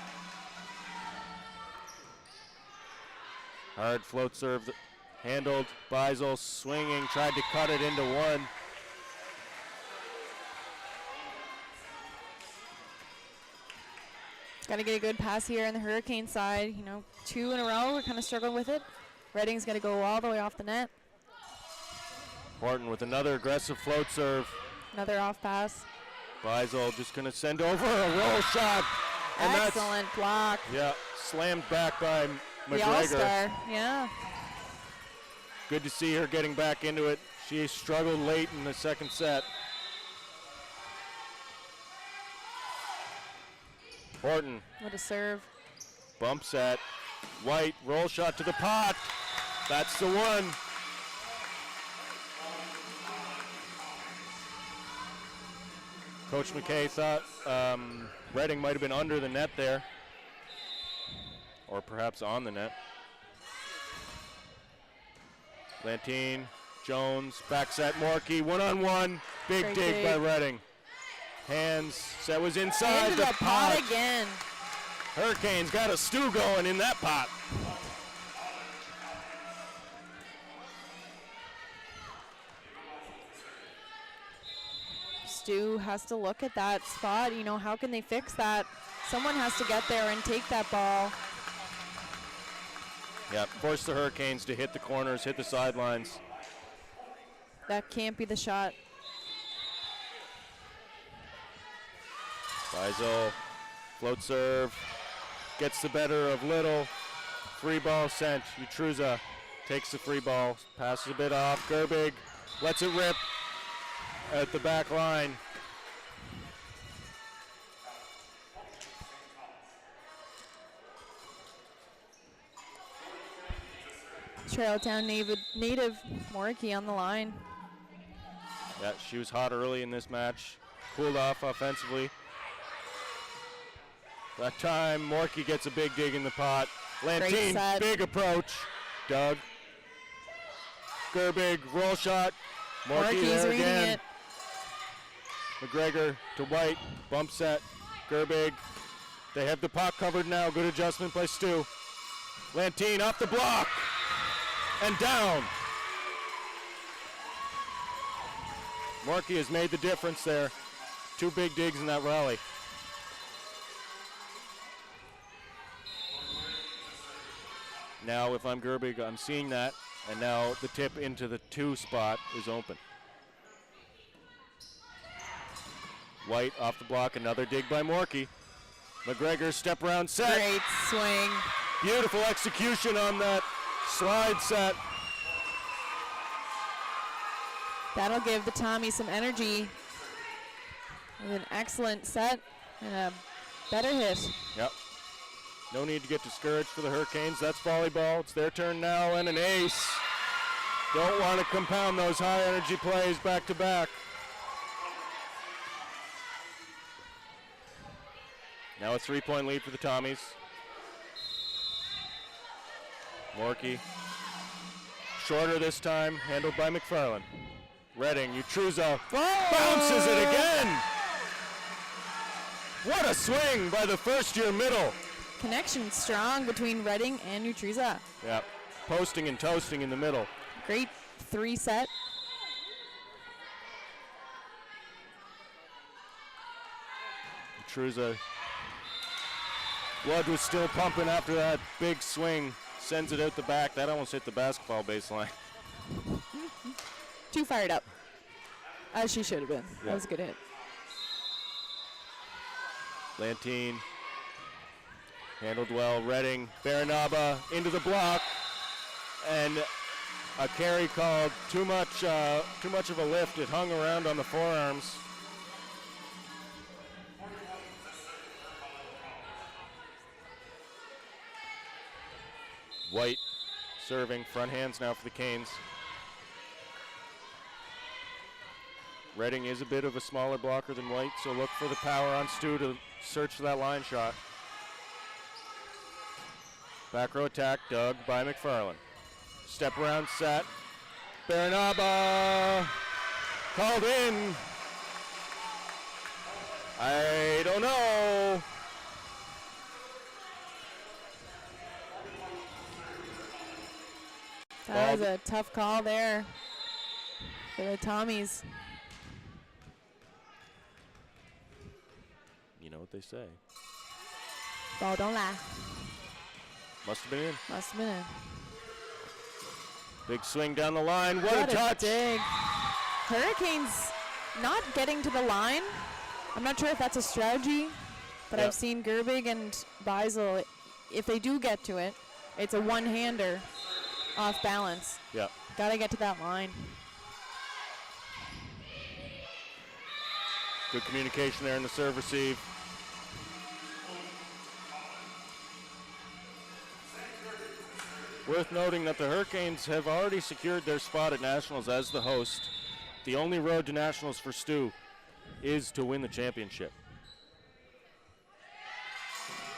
Hard float serve handled. Beisel swinging, tried to cut it into one. Got to get a good pass here on the Hurricane side. You know, 2 in a row. We're kind of struggling with it. Redding's got to go all the way off the net. Horton with another aggressive float serve. Another off pass. Beisel just going to send over a roll shot. And excellent block. Yeah, slammed back by The McGregor. All-Star, yeah. Good to see her getting back into it. She struggled late in the second set. Horton. What a serve. Bump set. White, roll shot to the pot. That's the one. Coach McKay thought Redding might have been under the net there. Or perhaps on the net. Lantine, Jones, back set, Morkey, one-on-one. Big Great dig dig. by Redding. Hands, set was inside Into the pot again. Hurricanes got a stew going in that pot. Stu has to look at that spot. You know, how can they fix that? Someone has to get there and take that ball. Yeah, force the Hurricanes to hit the corners, hit the sidelines. That can't be the shot. Beisel, float serve, gets the better of Little. Free ball sent. Utruza takes the free ball, passes a bit off. Gerbig lets it rip at the back line. Trailtown native Morkey on the line. Yeah, she was hot early in this match. Cooled off offensively. That time, Morkey gets a big dig in the pot. Lantine, big approach. Doug. Gerbig, roll shot. Morkey there reading again. it. McGregor to White, bump set. Gerbig. They have the pot covered now. Good adjustment by Stu. Lantine off the block. and down. Morkey has made the difference there. 2 big digs in that rally. Now if I'm Gerbig, I'm seeing that, and now the tip into the 2 spot is open. White off the block, another dig by Morkey. McGregor step around set. Great swing. Beautiful execution on that slide set. That'll give the Tommies some energy. With an excellent set and a better hit. Yep. No need to get discouraged for the Hurricanes. That's volleyball. It's their turn now, and an ace. Don't want to compound those high energy plays back to back. Now a 3-point lead for the Tommies. Morkey. Shorter this time, handled by McFarland. Redding, Utruza bounces it again. What a swing by the first-year middle. Connection strong between Redding and Utruza. Yeah, posting and toasting in the middle. Great 3 set. Utruza, blood was still pumping after that big swing. Sends it out the back. That almost hit the basketball baseline. Too fired up, as she should have been. Yeah. That was a good hit. Lantine handled well. Redding, Baranaba into the block, and a carry called too much of a lift. It hung around on the forearms. White serving, front hands now for the Canes. Redding is a bit of a smaller blocker than White, so look for the power on Stu to search for that line shot. Back row attack, dug by McFarland. Step around set. Baranaba called in. I don't know. That was a tough call there for the Tommies. You know what they say. Ball don't lie. Must have been in. Must have been in. Big swing down the line. What a touch. Dig. Hurricanes not getting to the line. I'm not sure if that's a strategy, but Yep. I've seen Gerbig and Beisel, if they do get to it, it's a one-hander off balance. Yeah. Got to get to that line. Good communication there in the serve receive. Worth noting that the Hurricanes have already secured their spot at Nationals as the host. The only road to Nationals for Stu is to win the championship.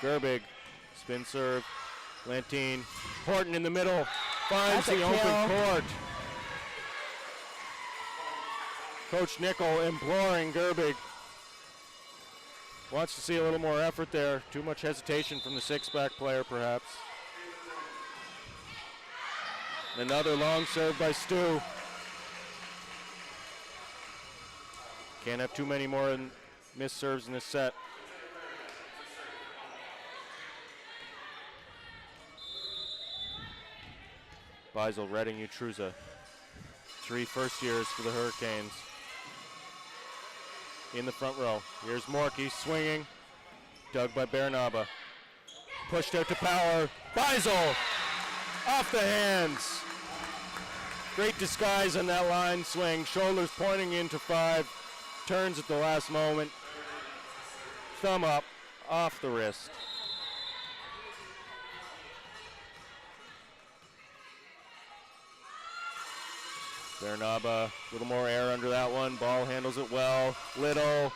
Gerbig, spin serve, Lantine, Horton in the middle, finds That's a the open kill. court. Coach Nickel imploring Gerbig. Wants to see a little more effort there. Too much hesitation from the six-back player, perhaps. Another long serve by Stu. Can't have too many more missed serves in this set. Beisel, Redding, Utruza. 3 first years for the Hurricanes. In the front row. Here's Morkey swinging. Dug by Baranaba. Pushed out to power. Beisel off the hands. Great disguise on that line swing. Shoulders pointing into 5. Turns at the last moment. Thumb up off the wrist. Baranaba, a little more air under that one. Ball handles it well. Little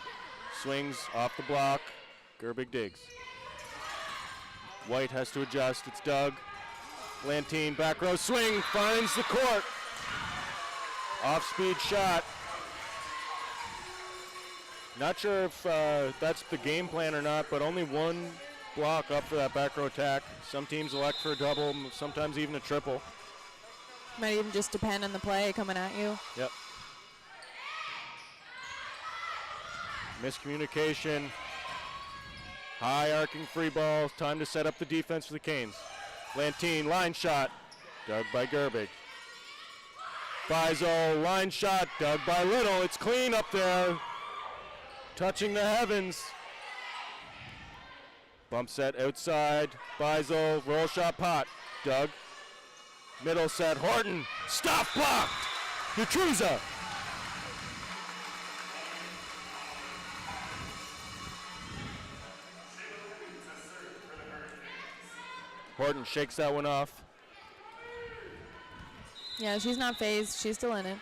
swings off the block. Gerbig digs. White has to adjust. It's Doug. Lantine, back row swing, finds the court. Off-speed shot. Not sure if that's the game plan or not, but only one block up for that back row attack. Some teams elect for a double, sometimes even a triple. Might even just depend on the play coming at you. Yep. Miscommunication. High arcing free ball. Time to set up the defense for the Canes. Lantine, line shot. Dug by Gerbig. Bizo, line shot. Dug by Little. It's clean up there. Touching the heavens. Bump set outside. Bizo, roll shot pot. Dug. Middle set. Horton. Stop blocked. Utruza. Horton shakes that one off. Yeah, she's not phased. She's still in it.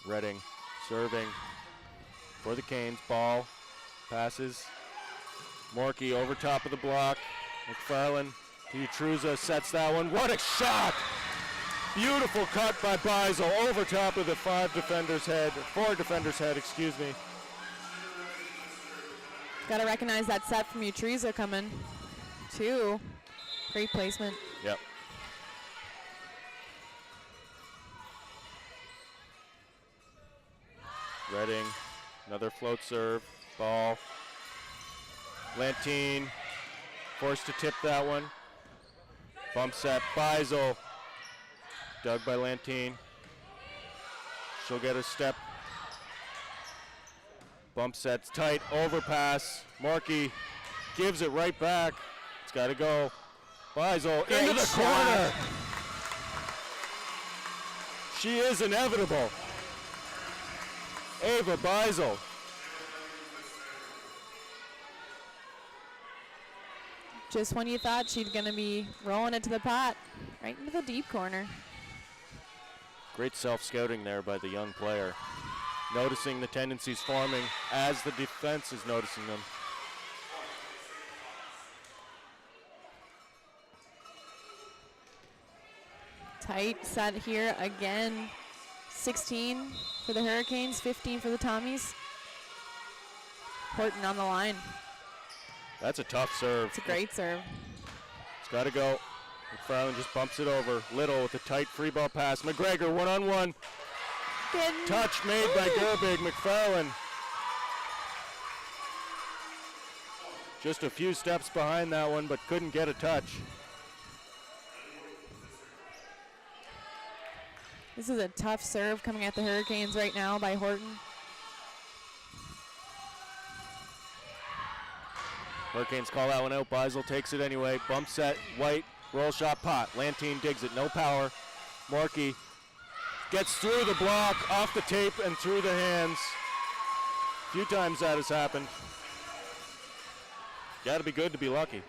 Redding serving for the Canes. Ball passes. Morkey over top of the block. McFarland to Utruza, sets that one. What a shot! Beautiful cut by Bizo over top of the four defender's head, excuse me. Got to recognize that set from Utruza coming. Two. Great placement. Yep. Redding, another float serve, ball. Lantine, forced to tip that one. Bump set, Bizo. Dug by Lantine. She'll get a step. Bump set's tight, overpass. Morkey gives it right back. It's got to go. Bizo into the corner. She is inevitable. Ava Bizo. Just when you thought she'd gonna be rolling it to the pot, right into the deep corner. Great self-scouting there by the young player. Noticing the tendencies forming as the defense is noticing them. Tight set here again. 16 for the Hurricanes, 15 for the Tommies. Horton on the line. That's a tough serve. It's a great serve. It's got to go. McFarland just bumps it over. Little with a tight free ball pass. McGregor one-on-one. Touch made by Gerbig. McFarland just a few steps behind that one, but couldn't get a touch. This is a tough serve coming at the Hurricanes right now by Horton. Hurricanes call that one out. Bizel takes it anyway. Bump set, White, roll shot, pot. Lantine digs it, no power. Morkey gets through the block, off the tape, and through the hands. A few times that has happened. Got to be good to be lucky.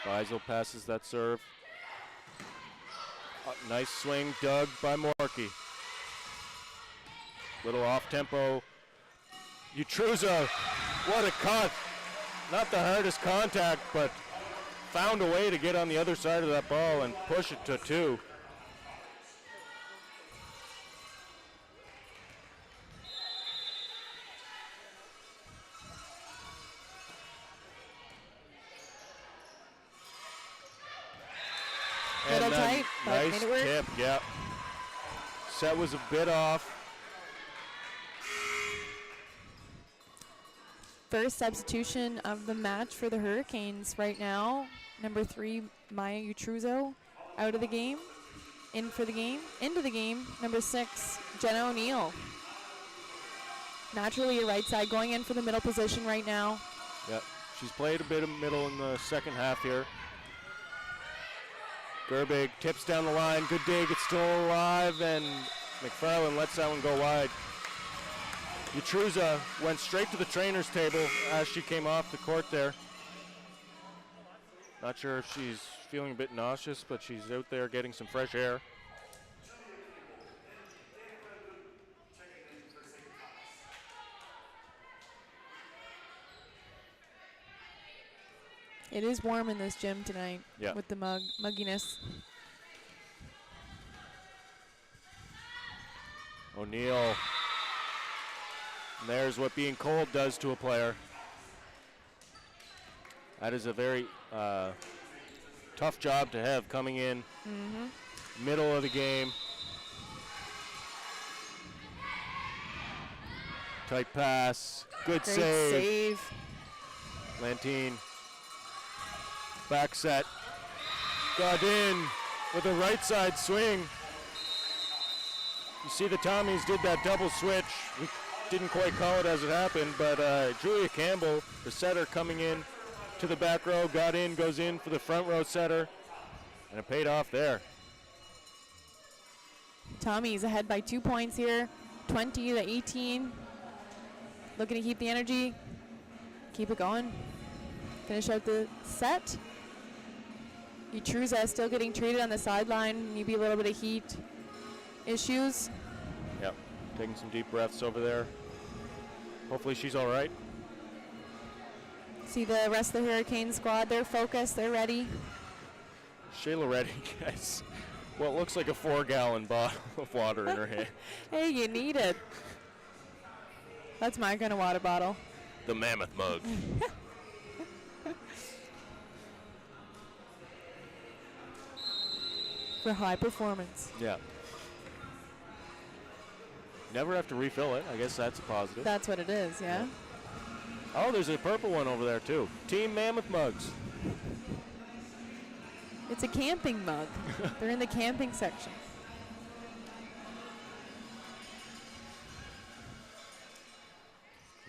Bizel passes that serve. Nice swing dug by Morkey. Little off tempo. Utruza, what a cut. Not the hardest contact, but found a way to get on the other side of that ball and push it to 2. Little tight, but nice made it work. tip, yeah. Set was a bit off. First substitution of the match for the Hurricanes right now. Number 3, Maya Utruzo, out of the game. Into the game, number 6, Jenna O'Neill. Naturally, your right side going in for the middle position right now. Yep, she's played a bit of middle in the second half here. Gerbig tips down the line, good dig, it's still alive, and McFarland lets that one go wide. Utruza went straight to the trainer's table as she came off the court there. Not sure if she's feeling a bit nauseous, but she's out there getting some fresh air. It is warm in this gym tonight with the mugginess. O'Neill. And there's what being cold does to a player. That is a very tough job to have coming in middle of the game. Tight pass, good Great save. Lantine, back set, got in with a right side swing. You see the Tommies did that double switch. We didn't quite call it as it happened, but Julia Campbell, the setter, coming in to the back row, got in, goes in for the front row setter, and it paid off there. Tommy's ahead by 2 points here, 20-18. Looking to keep the energy, keep it going, finish out the set. Utruza still getting treated on the sideline, maybe a little bit of heat issues. Yep, taking some deep breaths over there. Hopefully she's all right. See the rest of the Hurricane squad, they're focused, they're ready. Shayla Redding has what looks like a 4-gallon bottle of water in her hand. Hey, you need it. That's my kind of water bottle. The mammoth mug. For high performance. Yeah. Never have to refill it. I guess that's a positive. That's what it is, yeah? Oh, there's a purple one over there too. Team Mammoth mugs. It's a camping mug. They're in the camping section.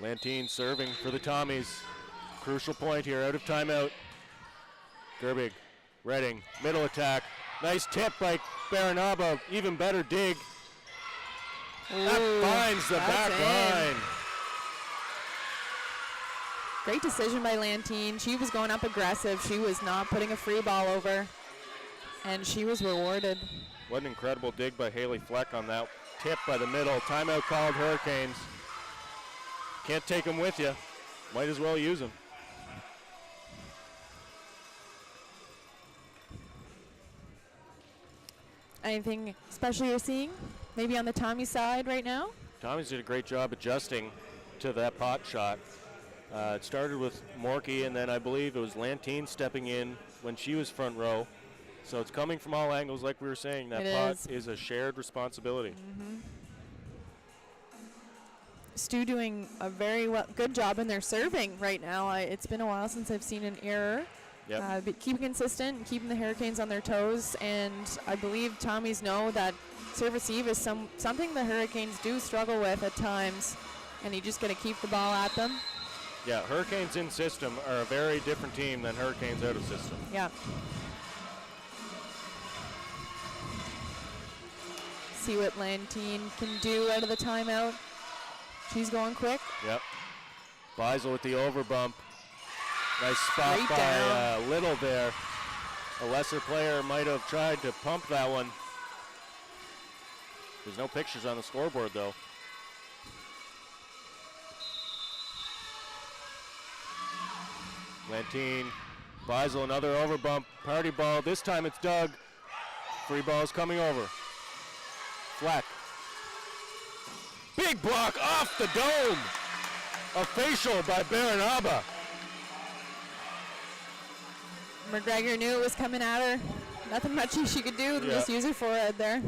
Lantine serving for the Tommies. Crucial point here, out of timeout. Gerbig, Redding, middle attack. Nice tip by Baranaba, even better dig. That finds the back line. Great decision by Lantine. She was going up aggressive. She was not putting a free ball over, and she was rewarded. What an incredible dig by Haley Fleck on that tip by the middle. Timeout called Hurricanes. Can't take them with you. Might as well use them. Anything special you're seeing? Maybe on the Tommy side right now? Tommy's did a great job adjusting to that pot shot. It started with Morky, and then I believe it was Lantine stepping in when she was front row. So it's coming from all angles, like we were saying. That pot is a shared responsibility. STU doing a very good job in their serving right now. It's been a while since I've seen an error. Yep. But keeping consistent and keeping the Hurricanes on their toes, and I believe Tommies know that serve receive is something the Hurricanes do struggle with at times, and you just got to keep the ball at them. Yeah, Hurricanes in system are a very different team than Hurricanes out of system. Yeah. See what Lantine can do out of the timeout. She's going quick. Yep. Beisel with the overbump. Nice spot Great by Little there. A lesser player might have tried to pump that one. There's no pictures on the scoreboard, though. Lantine, Beisel, another overbump. Party ball. This time it's Doug. Free ball's coming over. Fleck. Big block off the dome. A facial by Baranaba. McGregor knew it was coming at her. Nothing much she could do than just use her forehead there.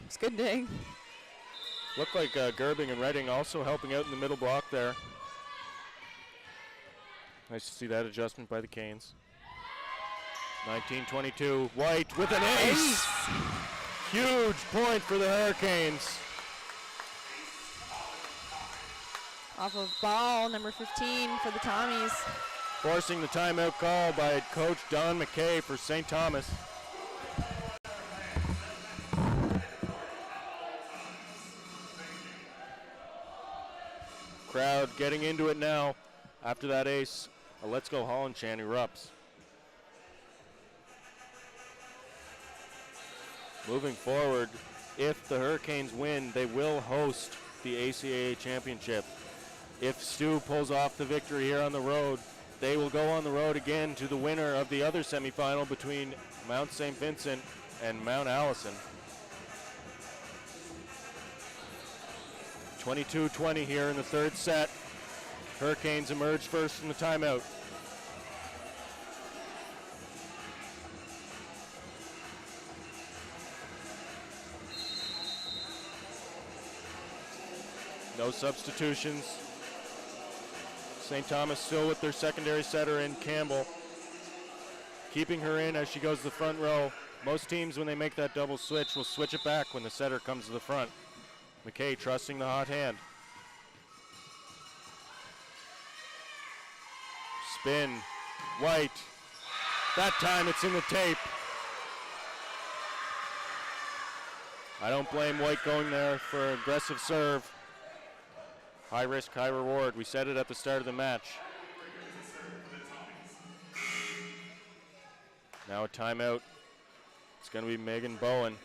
It's good dig. Looked like Gerbing and Redding also helping out in the middle block there. Nice to see that adjustment by the Canes. 19-22, White with an ace. Huge point for the Hurricanes. Off of ball, number 15 for the Tommies. Forcing the timeout call by Coach Don McKay for St. Thomas. Crowd getting into it now after that ace. A Let's Go Holland chant erupts. Moving forward, if the Hurricanes win, they will host the ACAA championship. If STU pulls off the victory here on the road, they will go on the road again to the winner of the other semifinal between Mount St. Vincent and Mount Allison. 22-20 here in the third set. Hurricanes emerge first from the timeout. No substitutions. St. Thomas still with their secondary setter in Campbell. Keeping her in as she goes to the front row. Most teams, when they make that double switch, will switch it back when the setter comes to the front. McKay trusting the hot hand. Spin, White. That time it's in the tape. I don't blame White going there for aggressive serve. High risk, high reward. We said it at the start of the match. Now a timeout. It's going to be Megan Bowen.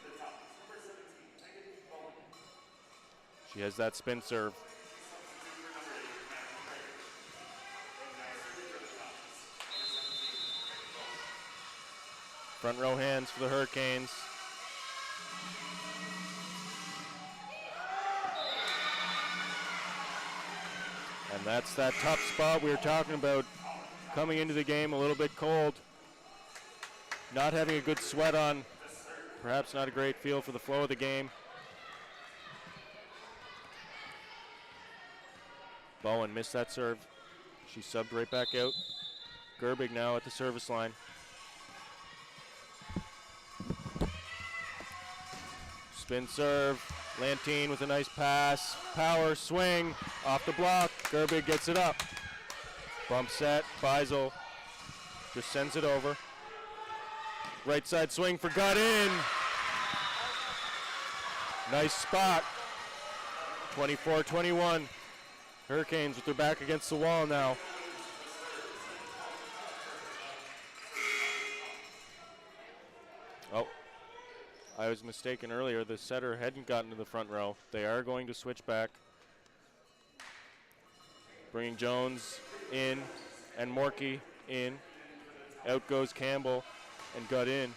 She has that spin serve. Front row hands for the Hurricanes. And that's that tough spot we were talking about, coming into the game a little bit cold, not having a good sweat on, perhaps not a great feel for the flow of the game. Bowen missed that serve. She subbed right back out. Gerbig now at the service line. Spin serve. Lantine with a nice pass. Power swing off the block. Gerbig gets it up. Bump set. Beisel just sends it over. Right side swing for gut in. Nice spot. 24-21. Hurricanes with their back against the wall now. Oh, I was mistaken earlier. The setter hadn't gotten to the front row. They are going to switch back. Bringing Jones in and Morkey in. Out goes Campbell and gut in.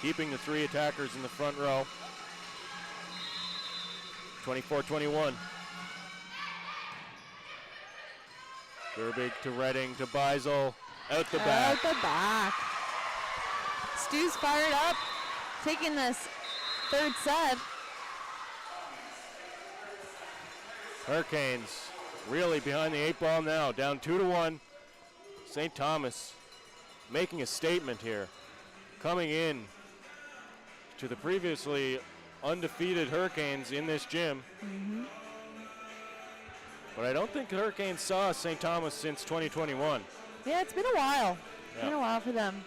Keeping the three attackers in the front row. 24-21. Gerbig to Redding to Beisel. Out the back. Out the back. Stu's fired up, taking this third set. Hurricanes really behind the 8 ball now, down 2-1. St. Thomas making a statement here, coming in to the previously undefeated Hurricanes in this gym. But I don't think the Hurricanes saw St. Thomas since 2021. Yeah, it's been a while. It's Yeah. been a while for them.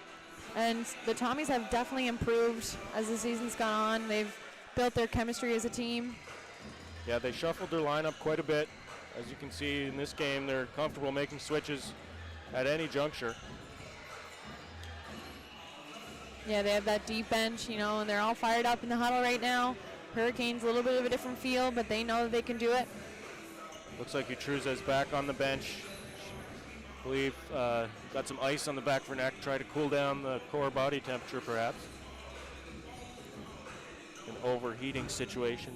And the Tommies have definitely improved as the season's gone on. They've built their chemistry as a team. Yeah, they shuffled their lineup quite a bit. As you can see in this game, they're comfortable making switches at any juncture. Yeah, they have that deep bench, you know, and they're all fired up in the huddle right now. Hurricanes, a little bit of a different feel, but they know that they can do it. Looks like Utruza's back on the bench. I believe got some ice on the back of her neck, try to cool down the core body temperature perhaps. An overheating situation.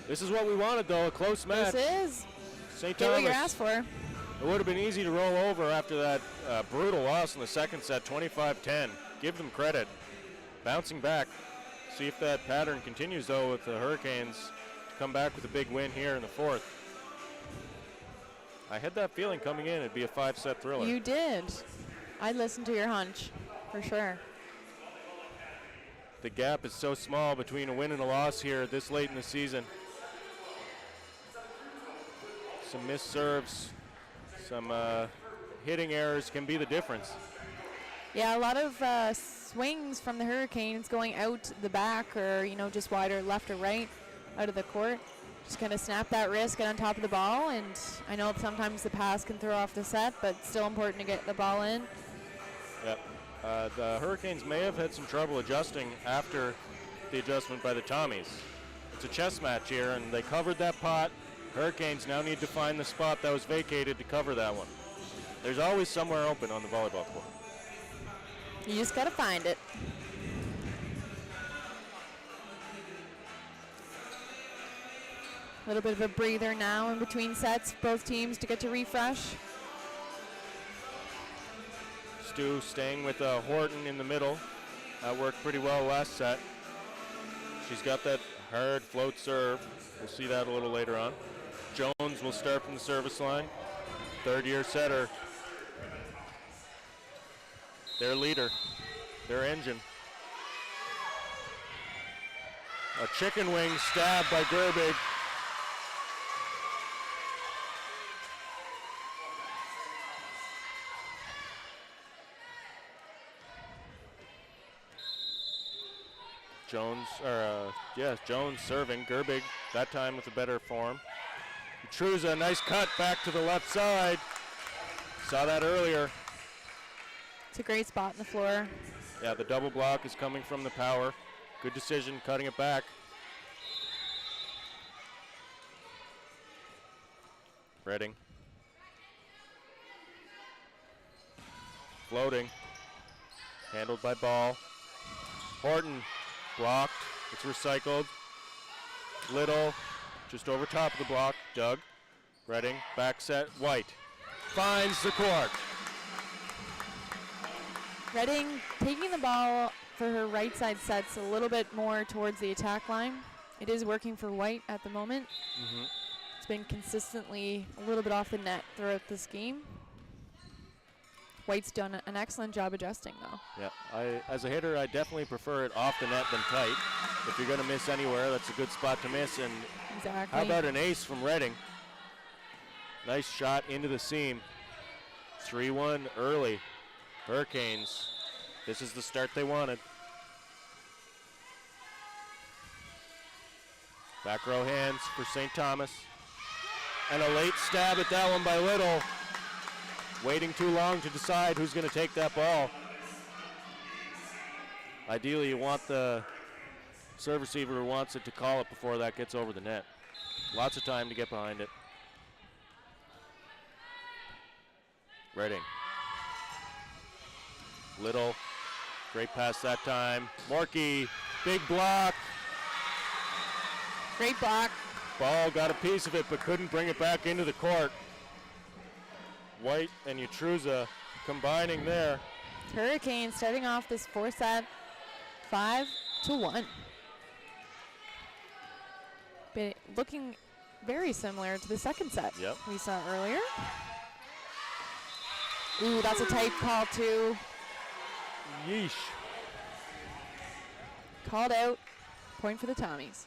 This is what we wanted though, a close match. This is. St. Get what you Thomas, asked for. it would have been easy to roll over after that brutal loss in the second set, 25-10. Give them credit. Bouncing back. See if that pattern continues, though, with the Hurricanes to come back with a big win here in the fourth. I had that feeling coming in it'd be a 5-set thriller. You did. I listened to your hunch, for sure. The gap is so small between a win and a loss here this late in the season. Some missed serves, some hitting errors can be the difference. Yeah, a lot of swings from the Hurricanes going out the back or, you know, just wider left or right out of the court. Just kind of snap that wrist, get on top of the ball, and I know sometimes the pass can throw off the set, but still important to get the ball in. Yep. The Hurricanes may have had some trouble adjusting after the adjustment by the Tommies. It's a chess match here, and they covered that pot. Hurricanes now need to find the spot that was vacated to cover that one. There's always somewhere open on the volleyball court. You just got to find it. A little bit of a breather now in between sets, both teams to get to refresh. Stu staying with Horton in the middle. That worked pretty well last set. She's got that hard float serve. We'll see that a little later on. Jones will start from the service line. Third-year setter. Their leader, their engine. A chicken wing stab by Gerbig. Jones serving. Gerbig, that time with a better form. Truza, nice cut back to the left side. Saw that earlier. It's a great spot in the floor. Yeah, the double block is coming from the power. Good decision, cutting it back. Redding. Floating. Handled by Ball. Horton blocked. It's recycled. Little just over top of the block. Doug. Redding. Back set. White. Finds the court. Redding taking the ball for her right side sets a little bit more towards the attack line. It is working for White at the moment. It's been consistently a little bit off the net throughout this game. White's done an excellent job adjusting, though. Yeah, as a hitter, I definitely prefer it off the net than tight. If you're going to miss anywhere, that's a good spot to miss. And exactly. How about an ace from Redding? Nice shot into the seam. 3-1 early. Hurricanes, this is the start they wanted. Back row hands for St. Thomas. And a late stab at that one by Little. Waiting too long to decide who's going to take that ball. Ideally, you want the serve receiver who wants it to call it before that gets over the net. Lots of time to get behind it. Redding. Little, great pass that time. Morkey, big block. Great block. Ball got a piece of it but couldn't bring it back into the court. White and Utruza combining there. Hurricanes starting off this 4-set 5-1. But looking very similar to the second set we saw earlier. Ooh, that's a tight call too. Yeesh. Called out. Point for the Tommies.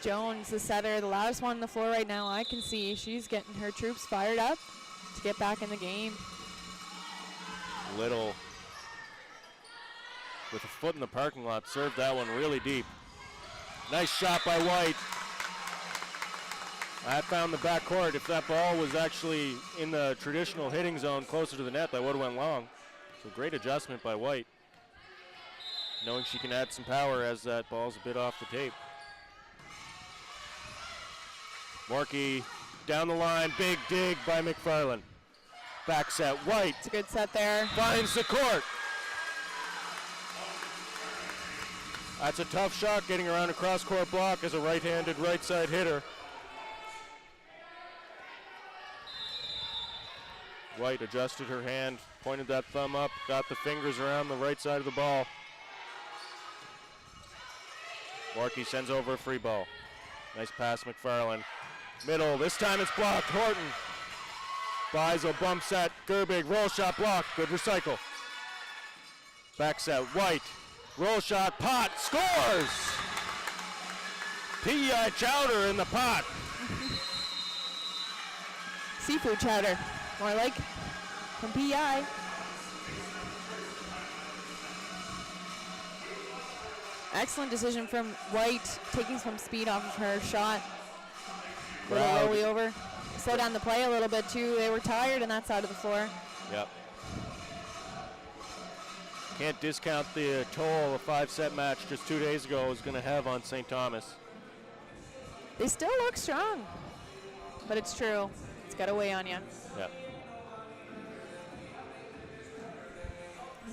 Jones, the setter, the loudest one on the floor right now. I can see she's getting her troops fired up to get back in the game. Little, with a foot in the parking lot, served that one really deep. Nice shot by White. I found the back court. If that ball was actually in the traditional hitting zone closer to the net, that would have went long. So great adjustment by White. Knowing she can add some power as that ball's a bit off the tape. Morkey down the line, big dig by McFarland. Back set, White. It's a good set there. Finds the court. That's a tough shot getting around a cross-court block as a right-handed right side hitter. White adjusted her hand, pointed that thumb up, got the fingers around the right side of the ball. Morkey sends over a free ball. Nice pass, McFarland. Middle, this time it's blocked. Horton. Beisel bump set. Gerbig, roll shot blocked. Good recycle. Back set, White. Roll shot, pot, scores! PEI chowder in the pot. Seafood chowder, more like from PEI. Excellent decision from White, taking some speed off of her shot. Little rolly over. Slow down the play a little bit too. They were tired on that side of the floor. Yep. Can't discount the toll a 5-set match just 2 days ago was going to have on St. Thomas. They still look strong, but it's true. It's got to weigh on you. Yeah.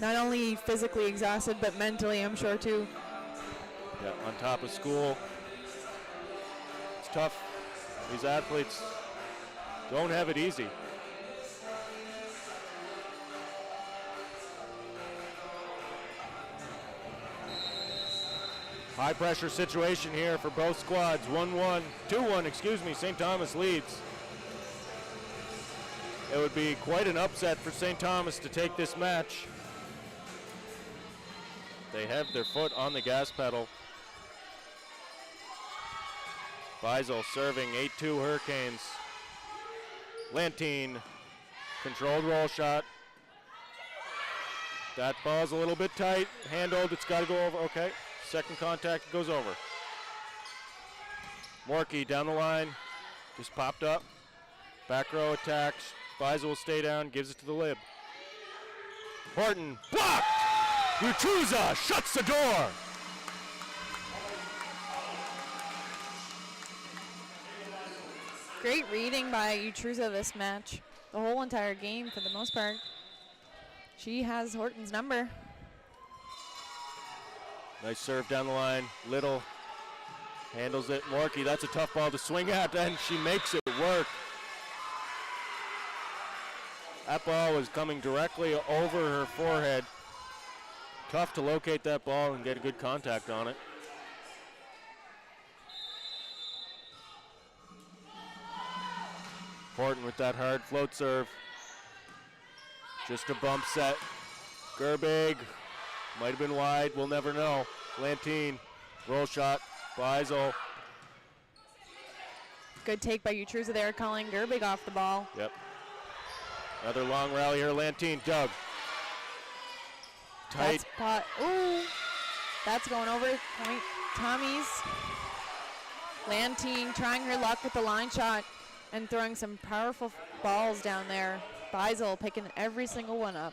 Not only physically exhausted, but mentally, I'm sure, too. Yeah, on top of school. It's tough. These athletes don't have it easy. High pressure situation here for both squads. 1-1, 2-1, excuse me, St. Thomas leads. It would be quite an upset for St. Thomas to take this match. They have their foot on the gas pedal. Beisel serving 8-2 Hurricanes. Lantine, controlled roll shot. That ball's a little bit tight, handled, it's gotta go over, okay. Second contact goes over. Morkey down the line, just popped up. Back row attacks, Beisel will stay down, gives it to the lib. Horton, blocked! Utruza shuts the door! Great reading by Utruza this match. The whole entire game for the most part. She has Horton's number. Nice serve down the line. Little handles it. Morkey, that's a tough ball to swing at, and she makes it work. That ball was coming directly over her forehead. Tough to locate that ball and get a good contact on it. Horton with that hard float serve. Just a bump set. Gerbig might have been wide, we'll never know. Lantine, roll shot, Beisel. Good take by Utruza there, calling Gerbig off the ball. Yep. Another long rally here, Lantine, Doug. Tight. Ooh, that's going over. Point Tommy's. Lantine trying her luck with the line shot and throwing some powerful balls down there. Beisel picking every single one up.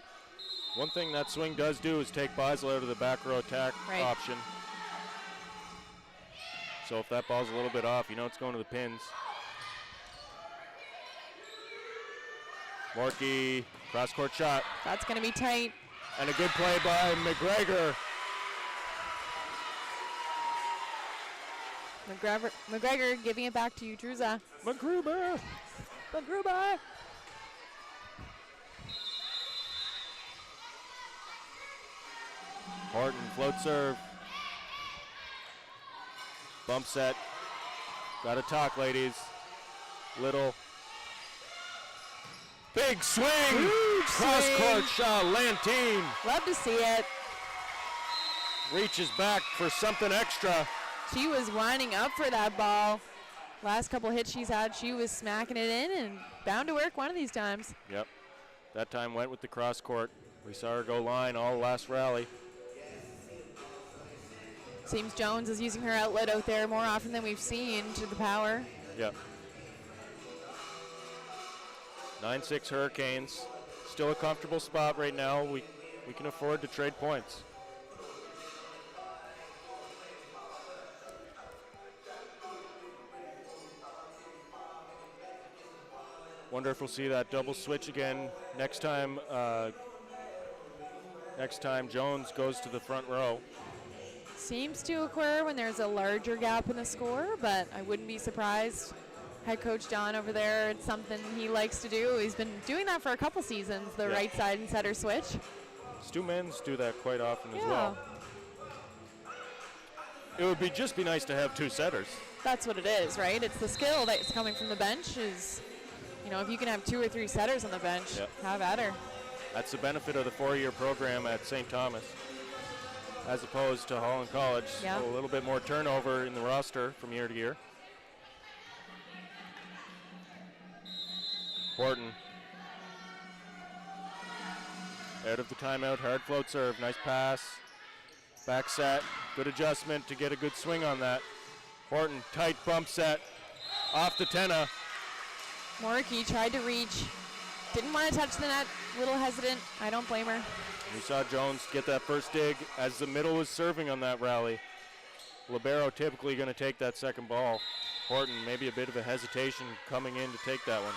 One thing that swing does do is take Beisel out of the back row attack option. So if that ball's a little bit off, you know it's going to the pins. Morkey, cross-court shot. That's going to be tight. And a good play by McGregor. McGregor giving it back to Utruza. McGruber. Horton, float serve. Bump set. Got to talk, ladies. Little. Big swing. Cross-court shot, Lantine. Love to see it. Reaches back for something extra. She was winding up for that ball. Last couple hits she's had, she was smacking it in and bound to work one of these times. Yep. That time went with the cross-court. We saw her go line all last rally. Seems Jones is using her outlet out there more often than we've seen to the power. Yep. 9-6 Hurricanes. Still a comfortable spot right now. We can afford to trade points. Wonder if we'll see that double switch again next time. Next time Jones goes to the front row. Seems to occur when there's a larger gap in the score, but I wouldn't be surprised. Head coach John over there, it's something he likes to do. He's been doing that for a couple seasons, the right side and setter switch. Stu Men's do that quite often as well. It would just be nice to have two setters. That's what it is, right? It's the skill that's coming from the bench is, you know, if you can have 2 or 3 setters on the bench, have at her. That's the benefit of the 4-year program at St. Thomas, as opposed to Holland College. Yeah. So a little bit more turnover in the roster from year to year. Horton. Out of the timeout, hard float serve, nice pass. Back set, good adjustment to get a good swing on that. Horton, tight bump set, off the tenna. Morkey tried to reach, didn't want to touch the net, little hesitant. I don't blame her. We saw Jones get that first dig as the middle was serving on that rally. Libero typically going to take that second ball. Horton, maybe a bit of a hesitation coming in to take that one.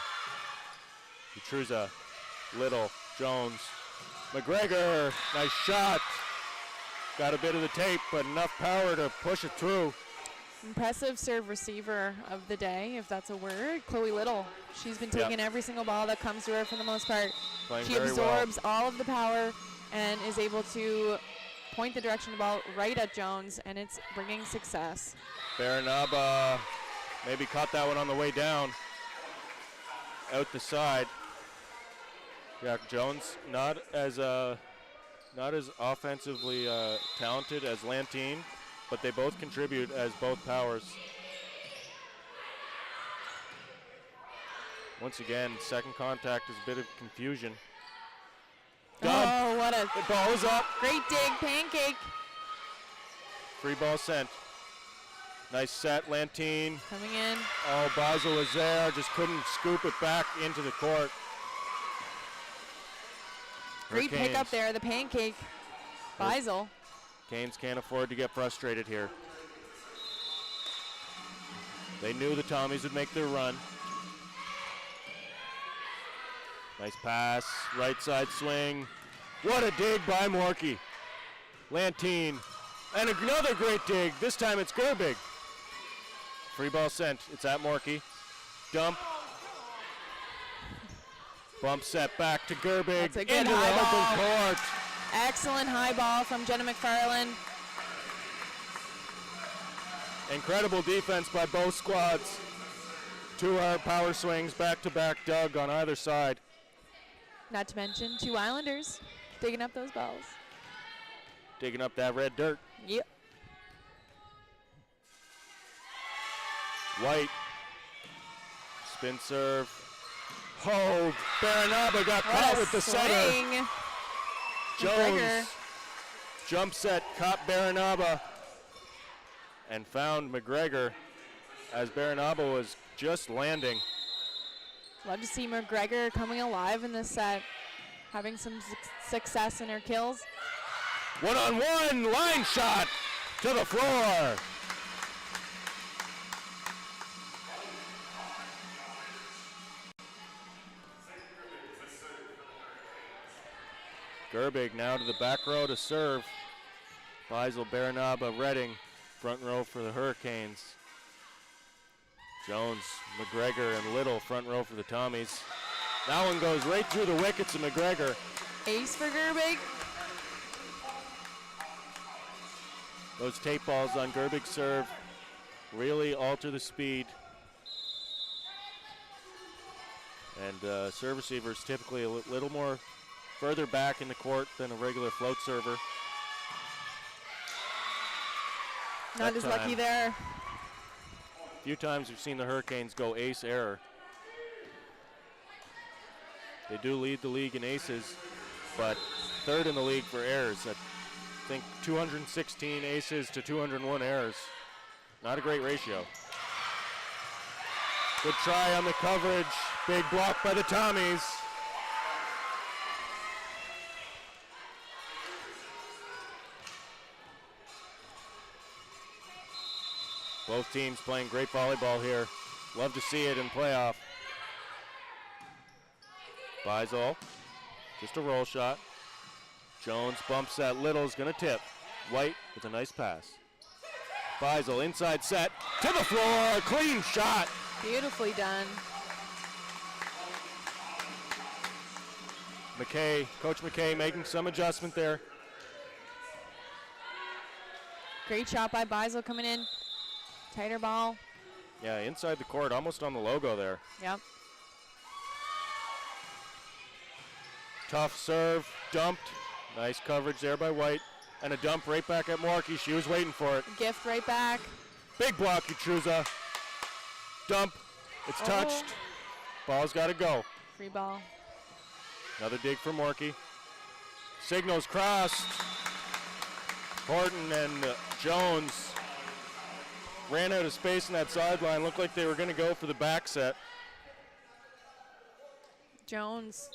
Utruza, Little, Jones, McGregor, nice shot. Got a bit of the tape, but enough power to push it through. Impressive serve receiver of the day, if that's a word, Chloe Little. She's been taking every single ball that comes to her for the most part. Playing She very absorbs all of the power and is able to point the direction of the ball right at Jones, and it's bringing success. Baranaba maybe caught that one on the way down. Out the side. Yeah, Jones not as offensively talented as Lantine, but they both contribute as both powers. Once again, second contact is a bit of confusion. Dump. Oh, what a It balls up. great dig, pancake. Free ball sent. Nice set, Lantine. Coming in. Oh, Basel was there, just couldn't scoop it back into the court. Great pick up there, the pancake. Beisel. Canes can't afford to get frustrated here. They knew the Tommies would make their run. Nice pass, right side swing. What a dig by Morkey. Lantine, and another great dig. This time it's Gerbig. Free ball sent, it's at Morkey. Dump. Bump set back to Gerbig. That's a good into the high open court. Excellent high ball from Jenna McFarland. Incredible defense by both squads. 2 power swings back-to-back dug on either side. Not to mention 2 Islanders digging up those balls. Digging up that red dirt. Yep. White. Spin serve. Hold. Baranaba got caught with the setter. swing. Jones. McGregor. Jump set, caught Baranaba. And found McGregor as Baranaba was just landing. Love to see McGregor coming alive in this set, having some success in her kills. One-on-one line shot to the floor. Gerbig now to the back row to serve. Beisel, Baranaba, Redding, front row for the Hurricanes. Jones, McGregor, and Little front row for the Tommies. That one goes right through the wickets of McGregor. Ace for Gerbig. Those tape balls on Gerbig's serve really alter the speed. And serve receivers typically a little more further back in the court than a regular float server. Not as lucky there. A few times we've seen the Hurricanes go ace error. They do lead the league in aces, but third in the league for errors. I think 216 aces to 201 errors. Not a great ratio. Good try on the coverage. Big block by the Tommies. Both teams playing great volleyball here. Love to see it in playoff. Beisel, just a roll shot. Jones bumps that Little's gonna tip. White with a nice pass. Beisel inside set to the floor, clean shot. Beautifully done. McKay, Coach McKay making some adjustment there. Great shot by Beisel coming in. Tighter ball. Yeah, inside the court, almost on the logo there. Yep. Tough serve, dumped. Nice coverage there by White. And a dump right back at Morkey. She was waiting for it. Gift right back. Big block, Utruza. Dump. It's touched. Ball's got to go. Free ball. Another dig for Morkey. Signals crossed. Horton and Jones ran out of space in that sideline. Looked like they were going to go for the back set. Jones,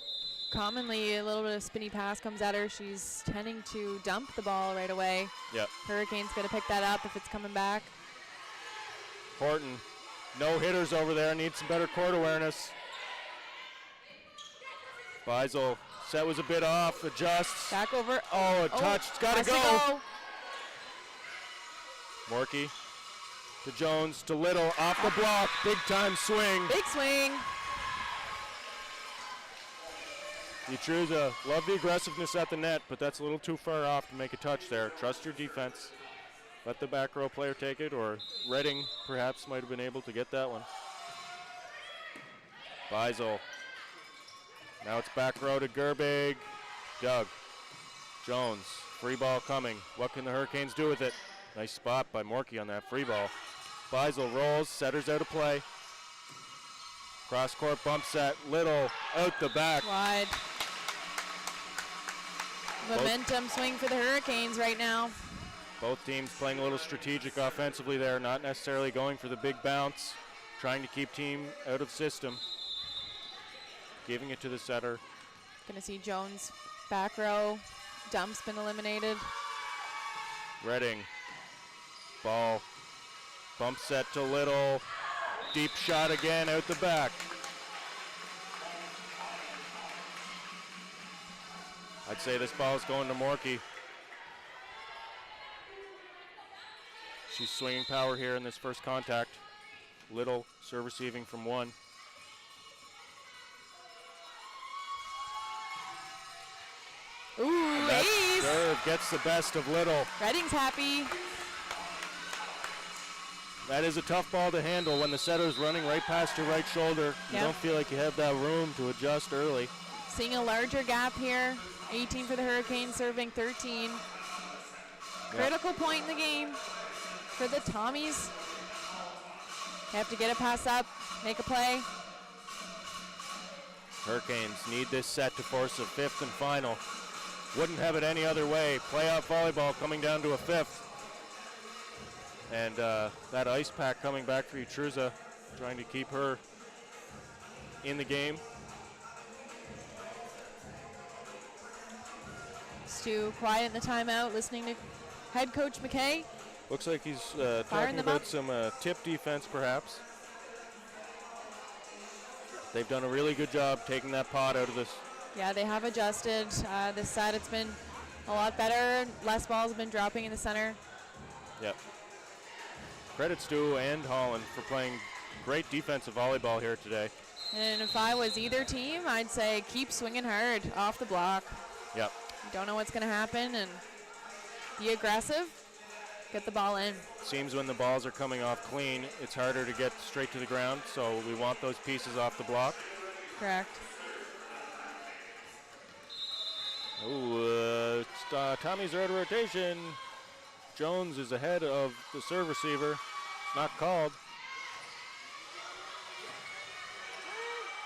commonly a little bit of spinny pass comes at her. She's tending to dump the ball right away. Yep. Hurricanes got to pick that up if it's coming back. Horton, no hitters over there. Needs some better court awareness. Beisel, set was a bit off, adjusts. Back over. Oh, a touch, it's gotta has to go. Morkey to Jones, to Little, off the block, big time swing. Big swing. Utruza, love the aggressiveness at the net, but that's a little too far off to make a touch there. Trust your defense. Let the back row player take it, or Redding perhaps might have been able to get that one. Beisel. Now it's back row to Gerbig. Doug. Jones. Free ball coming. What can the Hurricanes do with it? Nice spot by Morkey on that free ball. Beisel rolls. Setter's out of play. Cross court bump set. Little out the back. Wide. Momentum swing for the Hurricanes right now. Both teams playing a little strategic offensively there, not necessarily going for the big bounce, trying to keep team out of system. Giving it to the setter. Gonna see Jones back row. Dump's been eliminated. Redding. Ball. Bump set to Little. Deep shot again out the back. I'd say this ball is going to Morkey. She's swinging power here in this first contact. Little serve receiving from one. Ooh, That ace. serve gets the best of Little. Redding's happy. That is a tough ball to handle when the setter's running right past your right shoulder. You Yep. don't feel like you have that room to adjust early. Seeing a larger gap here. 18 for the Hurricanes, serving 13. Critical point in the game for the Tommies. They have to get a pass up, make a play. Hurricanes need this set to force a fifth and final. Wouldn't have it any other way. Playoff volleyball coming down to a fifth. And that ice pack coming back for Utruza, trying to keep her in the game. Stu quiet in the timeout, listening to head coach McKay. Looks like he's Firing talking them about up. some tip defense, perhaps. They've done a really good job taking that pot out of this. Yeah, they have adjusted. This side, it's been a lot better. Less balls have been dropping in the center. Yep. Credit Stu and Holland for playing great defensive volleyball here today. And if I was either team, I'd say keep swinging hard off the block. Yep. You don't know what's going to happen, and be aggressive. Get the ball in. Seems when the balls are coming off clean, it's harder to get straight to the ground, so we want those pieces off the block. Correct. Ooh, Tommy's out of rotation. Jones is ahead of the serve receiver. Not called.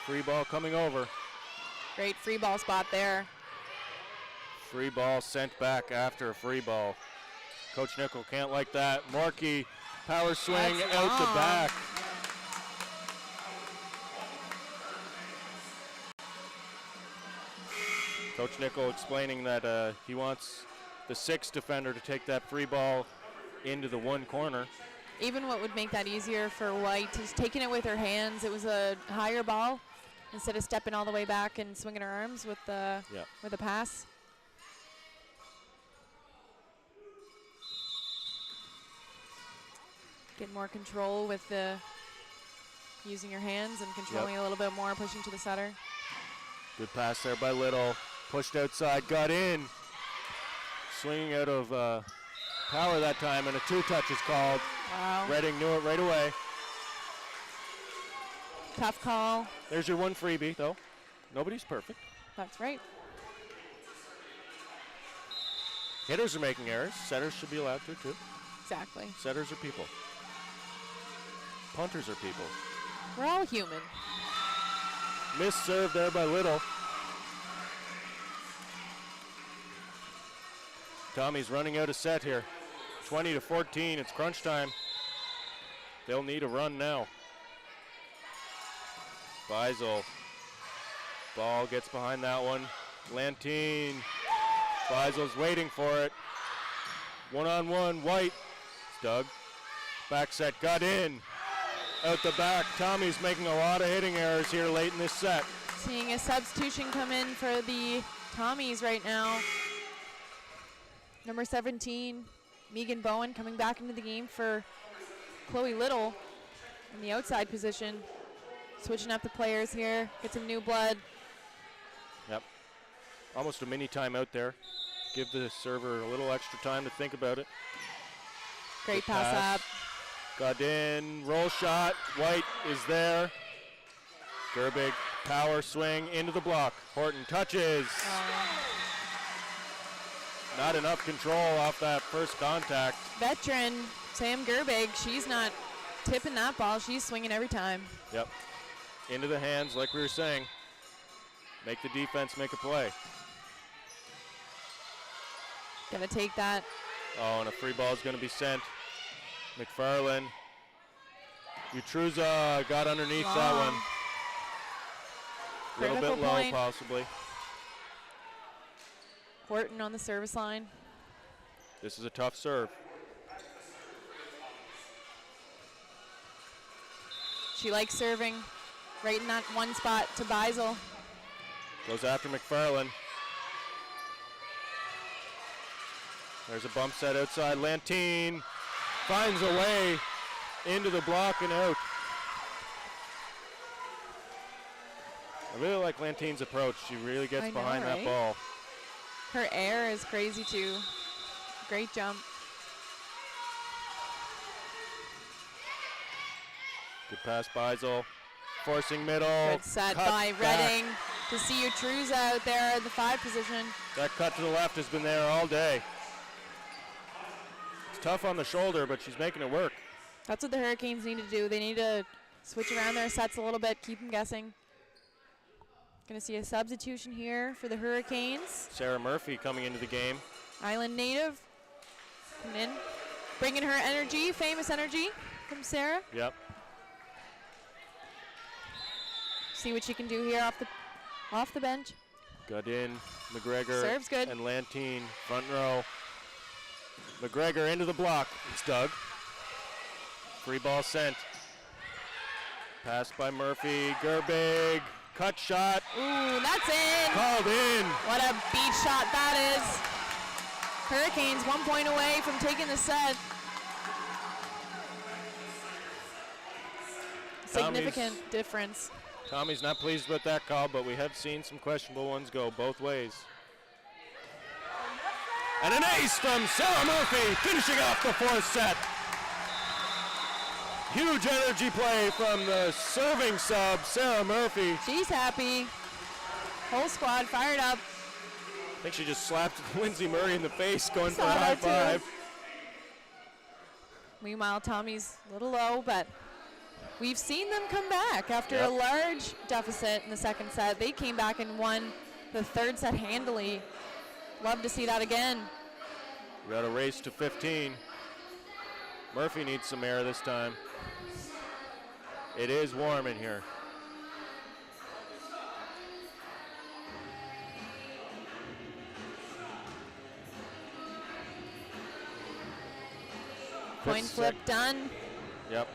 Free ball coming over. Great free ball spot there. Free ball sent back after a free ball. Coach Nickel can't like that. Morkey, power swing That's out the long. back. Coach Nickel explaining that he wants the sixth defender to take that free ball into the one corner. Even what would make that easier for White is taking it with her hands. It was a higher ball instead of stepping all the way back and swinging her arms with the pass. Get more control with the using your hands and controlling it a little bit more, pushing to the setter. Good pass there by Little. Pushed outside, got in. Swinging out of power that time, and a two-touch is called. Wow. Redding knew it right away. Tough call. There's your one freebie, though. Nobody's perfect. That's right. Hitters are making errors. Setters should be allowed to, too. Exactly. Setters are people. Punters are people. We're all human. Missed serve there by Little. Tommy's running out of set here. 20-14, it's crunch time. They'll need a run now. Beisel. Ball gets behind that one. Lantine. Beisel's waiting for it. One-on-one, White. It's Doug. Back set, got in. Out the back, Tommy's making a lot of hitting errors here late in this set. Seeing a substitution come in for the Tommies right now. Number 17, Megan Bowen, coming back into the game for Chloe Little in the outside position. Switching up the players here, get some new blood. Yep. Almost a mini timeout there. Give the server a little extra time to think about it. Great Good pass up. Got in, roll shot. White is there. Gerbig, power swing into the block. Horton touches. Not enough control off that first contact. Veteran Sam Gerbig, she's not tipping that ball. She's swinging every time. Yep. Into the hands, like we were saying. Make the defense make a play. Gonna take that. Oh, and a free ball is going to be sent. McFarland. Utruza got underneath that one. A little bit low, point. possibly. Horton on the service line. This is a tough serve. She likes serving right in that one spot to Beisel. Goes after McFarland. There's a bump set outside. Lantine finds a way into the block and out. I really like Lantine's approach. She really gets behind that ball. Her air is crazy too. Great jump. Good pass, Beisel. Forcing middle. Good set cut by back. Redding to see Utruza out there in the 5 position. That cut to the left has been there all day. It's tough on the shoulder, but she's making it work. That's what the Hurricanes need to do. They need to switch around their sets a little bit, keep them guessing. Going to see a substitution here for the Hurricanes. Sarah Murphy coming into the game. Island native coming in, bringing her energy, famous energy from Sarah. Yep. See what she can do here off the bench. Got in, McGregor. Serves good. And Lantine, front row. McGregor into the block. It's dug. Free ball sent. Pass by Murphy. Gerbig. Cut shot. Ooh, that's in. Called in. What a beat shot that is. Hurricanes 1 point away from taking the set. Significant difference. Tommy's not pleased with that call, but we have seen some questionable ones go both ways. And an ace from Sarah Murphy, finishing off the 4th set. Huge energy play from the serving sub, Sarah Murphy. She's happy. Whole squad fired up. I think she just slapped Lindsay Murray in the face, going for a Saw high that five. too. Meanwhile, Tommy's a little low, but we've seen them come back after a large deficit in the 2nd set. They came back and won the 3rd set handily. Love to see that again. We got a race to 15. Murphy needs some air this time. It is warm in here. Coin flip done. Yep.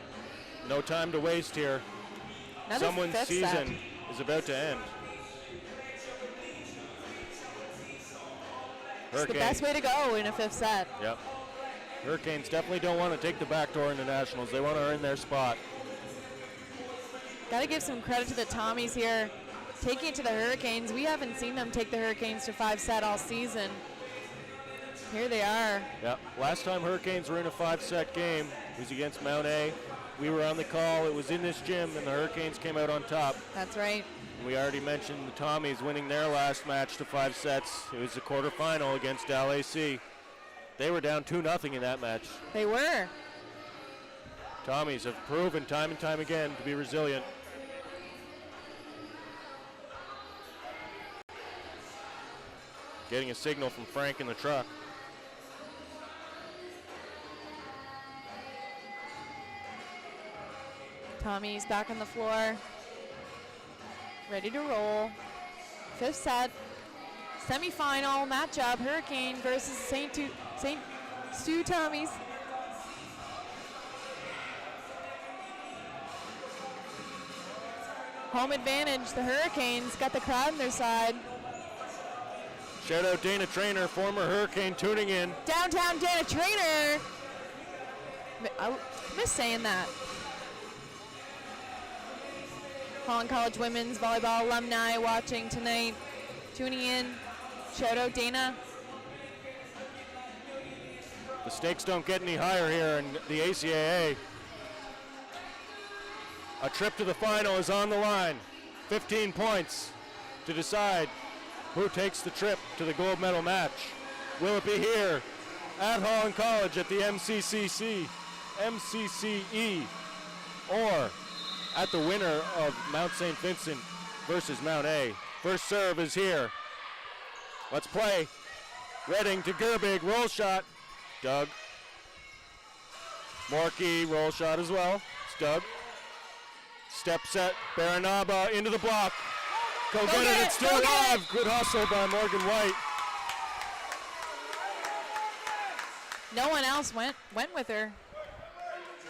No time to waste here. Another Someone's 5th season set. is about to end. It's the best way to go in a 5th set. Yep. Hurricanes definitely don't want to take the back door in the Nationals. They want to earn their spot. Got to give some credit to the Tommies here. Taking it to the Hurricanes. We haven't seen them take the Hurricanes to 5 set all season. Here they are. Yep. Last time Hurricanes were in a 5-set game was against Mount A. We were on the call. It was in this gym, and the Hurricanes came out on top. That's right. We already mentioned the Tommies winning their last match to 5 sets. It was the quarterfinal against LAC. They were down 2-0 in that match. They were. Tommies have proven time and time again to be resilient. Getting a signal from Frank in the truck. Tommy's back on the floor. Ready to roll. 5th set. Semifinal matchup. Hurricane versus St. Stu Tommies. Home advantage. The Hurricanes got the crowd on their side. Shout out Dana Trainer, former Hurricane, tuning in. Downtown Dana Trainer. I miss saying that. Holland College women's volleyball alumni watching tonight, tuning in. Shout out Dana. The stakes don't get any higher here in the ACAA. A trip to the final is on the line. 15 points to decide who takes the trip to the gold medal match. Will it be here at Holland College at the MCCE, or at the winner of Mount St. Vincent versus Mount A? First serve is here. Let's play. Redding to Gerbig, roll shot. Doug. Morkey, roll shot as well. It's Doug. Step set, Baranaba into the block. Go get it, it's still alive. Good hustle by Morgan White. No one else went with her.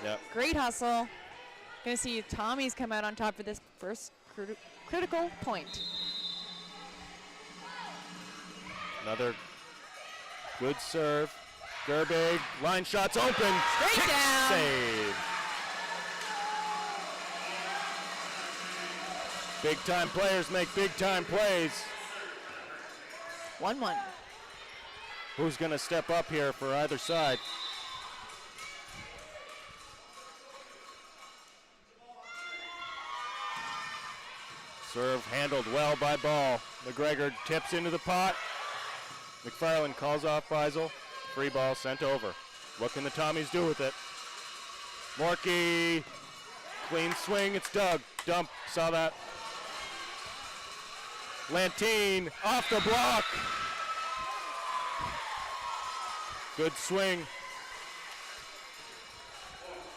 Yep. Great hustle. Gonna see Tommy's come out on top for this first critical point. Another good serve. Gerbig, line shots open. Straight down. Save. Big time players make big time plays. 1-1. Who's going to step up here for either side? Serve handled well by Ball. McGregor tips into the pot. McFarland calls off Beisel. Free ball sent over. What can the Tommies do with it? Morkey, clean swing, it's Doug. Dump, saw that. Lantine off the block. Good swing.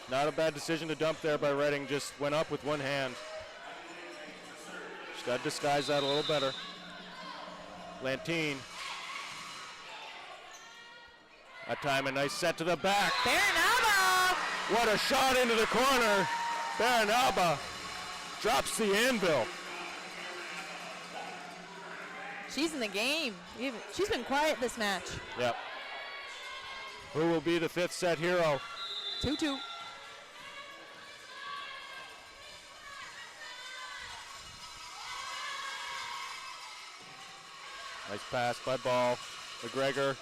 Not a bad decision to dump there by Redding, just went up with one hand. She's got to disguise that a little better. Lantine. That time a nice set to the back. Baranaba! What a shot into the corner. Baranaba drops the anvil. She's in the game. She's been quiet this match. Yep. Who will be the fifth set hero? 2-2. Nice pass by Ball. McGregor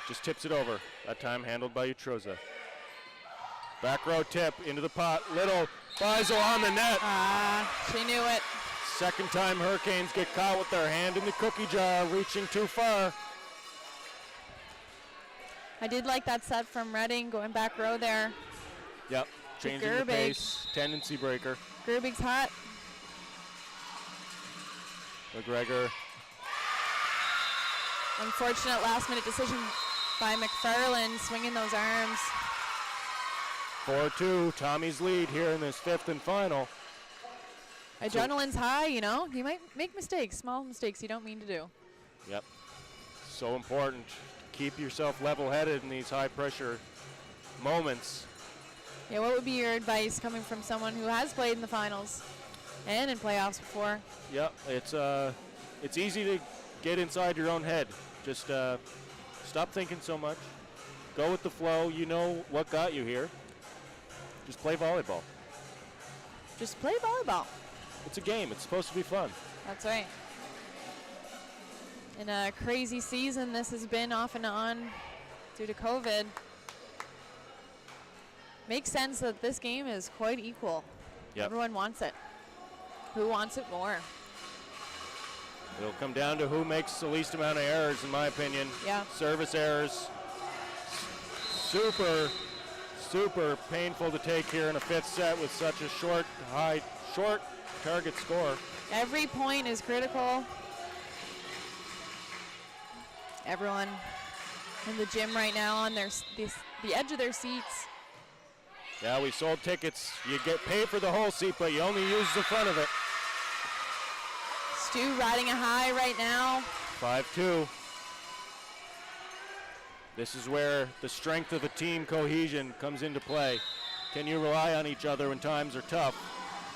just tips it over. That time handled by Utroza. Back row tip into the pot. Little Beisel on the net. She knew it. Second time Hurricanes get caught with their hand in the cookie jar, reaching too far. I did like that set from Redding, going back row there. Yep, changing the pace, tendency breaker. Gerbig's hot. McGregor. Unfortunate last minute decision by McFarland, swinging those arms. 4-2, Tommy's lead here in this fifth and final. Adrenaline's high, you know. You might make mistakes, small mistakes you don't mean to do. Yep, so important. Keep yourself level-headed in these high-pressure moments. Yeah, what would be your advice coming from someone who has played in the finals and in playoffs before? Yep, it's easy to get inside your own head. Just stop thinking so much. Go with the flow. You know what got you here. Just play volleyball. Just play volleyball. It's a game. It's supposed to be fun. That's right. In a crazy season this has been off and on due to COVID. Makes sense that this game is quite equal. Yep. Everyone wants it. Who wants it more? It'll come down to who makes the least amount of errors, in my opinion. Yeah. Service errors. Super, super painful to take here in a fifth set with such a short target score. Every point is critical. Everyone in the gym right now on the edge of their seats. Yeah, we sold tickets. You get paid for the whole seat, but you only use the front of it. Stu riding a high right now. 5-2. This is where the strength of a team cohesion comes into play. Can you rely on each other when times are tough?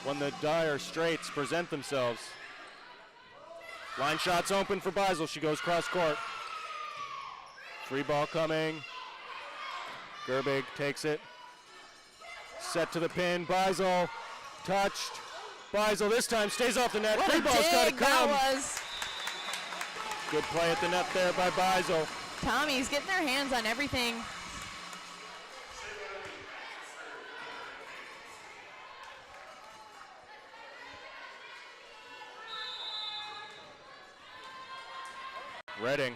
when the dire straits present themselves. Line shots open for Beisel. She goes cross court. Free ball coming. Gerbig takes it. Set to the pin. Beisel touched. Beisel this time stays off the net. What Free a ball's got to dig come. that was. Good play at the net there by Beisel. Tommy's getting their hands on everything. Redding.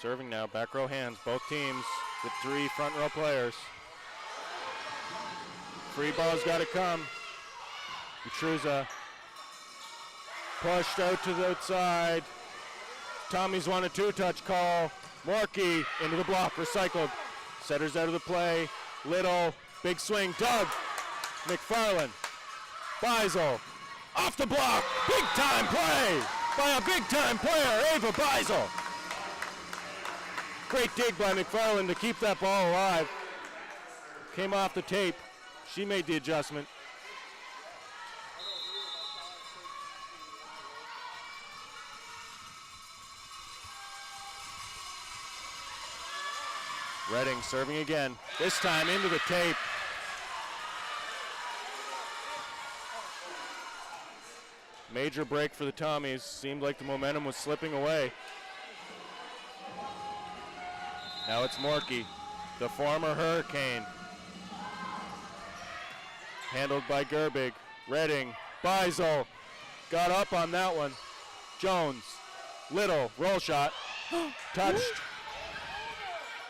Serving now, back row hands, both teams with 3 front row players. Free ball's got to come. Petruza pushed out to the outside. Tommy's won a 2-touch call. Morkey into the block, recycled. Setters out of the play. Little, big swing, Doug. McFarland. Beisel, off the block, big time play by a big time player, Ava Beisel. Great dig by McFarland to keep that ball alive. Came off the tape. She made the adjustment. Redding serving again. This time into the tape. Major break for the Tommies. Seemed like the momentum was slipping away. Now it's Morkey, the former Hurricane. Handled by Gerbig. Redding, Beisel, got up on that one. Jones, Little, roll shot, touched.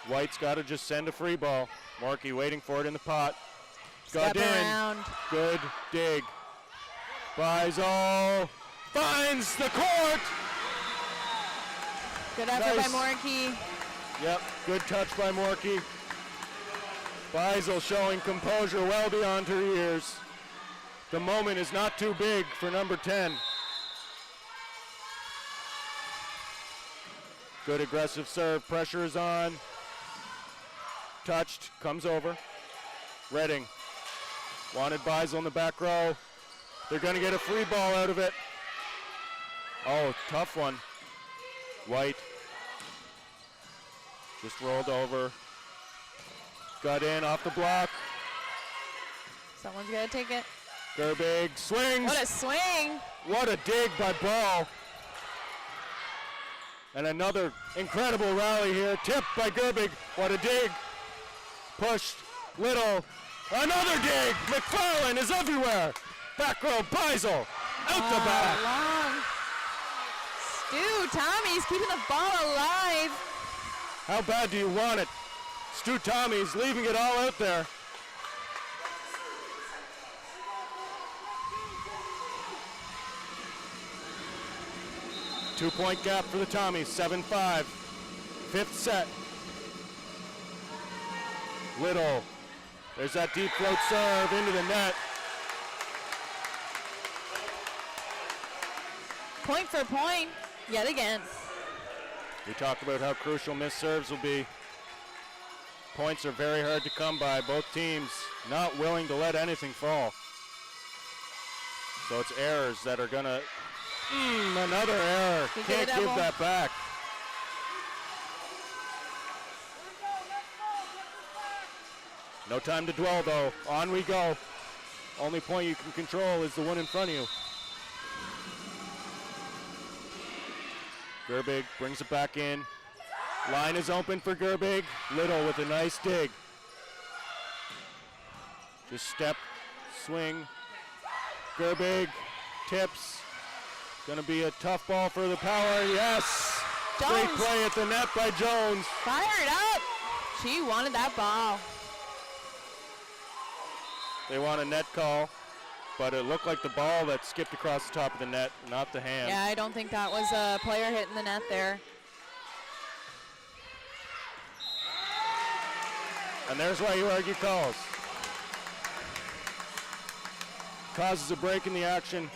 White's got to just send a free ball. Morkey waiting for it in the pot. Got in. Around. Good dig. Beisel finds the court. Good effort Nice. by Morkey. Yep, good touch by Morkey. Beisel showing composure well beyond her years. The moment is not too big for number 10. Good aggressive serve, pressure is on. Touched, comes over. Redding, wanted Beisel in the back row. They're gonna get a free ball out of it. Oh, tough one. White. Just rolled over. Got in off the block. Someone's got to take it. Gerbig swings. What a swing. What a dig by Ball. And another incredible rally here. Tipped by Gerbig. What a dig. Pushed. Little. Another dig. McFarland is everywhere. Back row, Beisel. Out the back. Long. Stu, Tommy's keeping the ball alive. How bad do you want it? Stu Tommy's leaving it all out there. Two-point gap for the Tommies, 7-5. Fifth set. Little. There's that deep float serve into the net. Point for point, yet again. We talked about how crucial missed serves will be. Points are very hard to come by. Both teams not willing to let anything fall. So it's errors that are gonna, another error. Can't give that back. No time to dwell though, on we go. Only point you can control is the one in front of you. Gerbig brings it back in. Line is open for Gerbig. Little with a nice dig. Just step, swing. Gerbig tips. Gonna be a tough ball for the power. Yes! Jones. Great play at the net by Jones. Fired up. She wanted that ball. They want a net call, but it looked like the ball that skipped across the top of the net, not the hand. Yeah, I don't think that was a player hitting the net there. And there's why you argue calls. Causes a break in the action.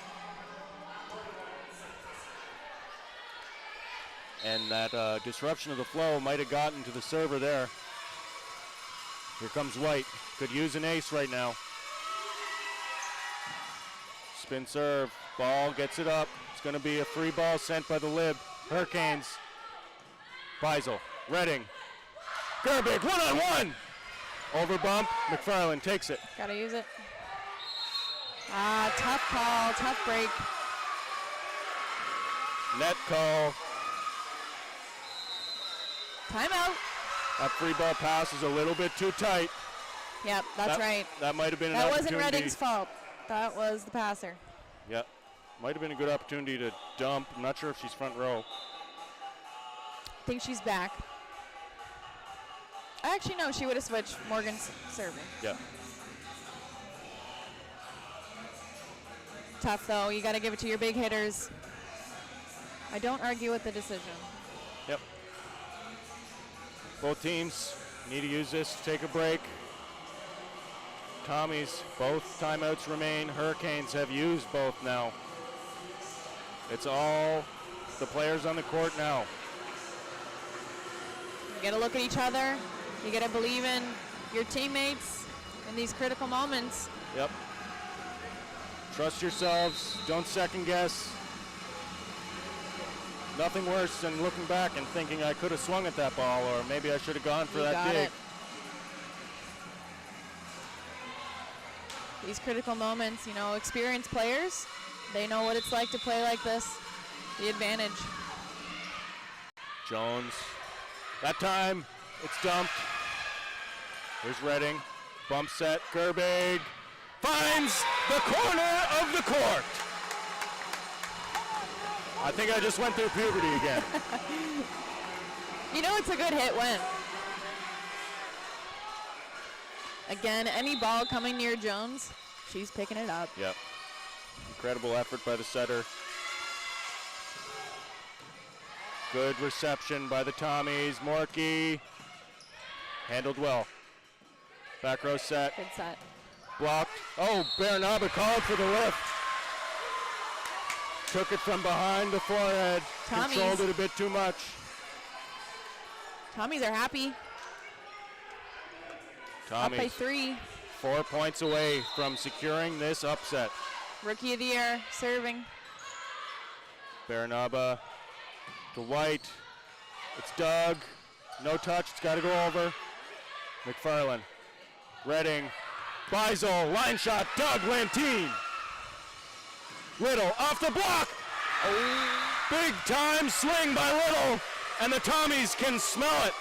And that disruption of the flow might have gotten to the server there. Here comes White. Could use an ace right now. Spin serve. Ball gets it up. It's going to be a free ball sent by the Lib. Hurricanes. Beisel. Redding. Gerbig. One-on-one. Over bump. McFarland takes it. Gotta use it. Tough call. Tough break. Net call. Timeout. That free ball pass is a little bit too tight. Yep, that's right. That might have been an That opportunity. wasn't Redding's fault. That was the passer. Yep. Might have been a good opportunity to dump. I'm not sure if she's front row. I think she's back. Actually, no, she would have switched. Morgan's serving. Yeah. Tough, though. You got to give it to your big hitters. I don't argue with the decision. Yep. Both teams need to use this to take a break. Tommies, both timeouts remain. Hurricanes have used both now. It's all the players on the court now. You got to look at each other. You got to believe in your teammates in these critical moments. Yep. Trust yourselves. Don't second guess. Nothing worse than looking back and thinking I could have swung at that ball, or maybe I should have gone for that dig. These critical moments, you know, experienced players, they know what it's like to play like this. The advantage. Jones. That time, it's dumped. Here's Redding. Bump set. Gerbig finds the corner of the court. I think I just went through puberty again. You know it's a good hit when. Again, any ball coming near Jones, she's picking it up. Yep. Incredible effort by the setter. Good reception by the Tommies. Morkey handled well. Back row set. Good set. Blocked. Oh, Bernaba called for the lift. Took it from behind the forehead. Tommies. Controlled it a bit too much. Tommies are happy. Up by Tommies 3. 4 points away from securing this upset. Rookie of the year, serving. Bernaba to White. It's Doug. No touch. It's got to go over. McFarland. Redding. Beisel. Line shot. Doug Lantine. Little off the block. Oh. Big time swing by Little. And the Tommies can smell it.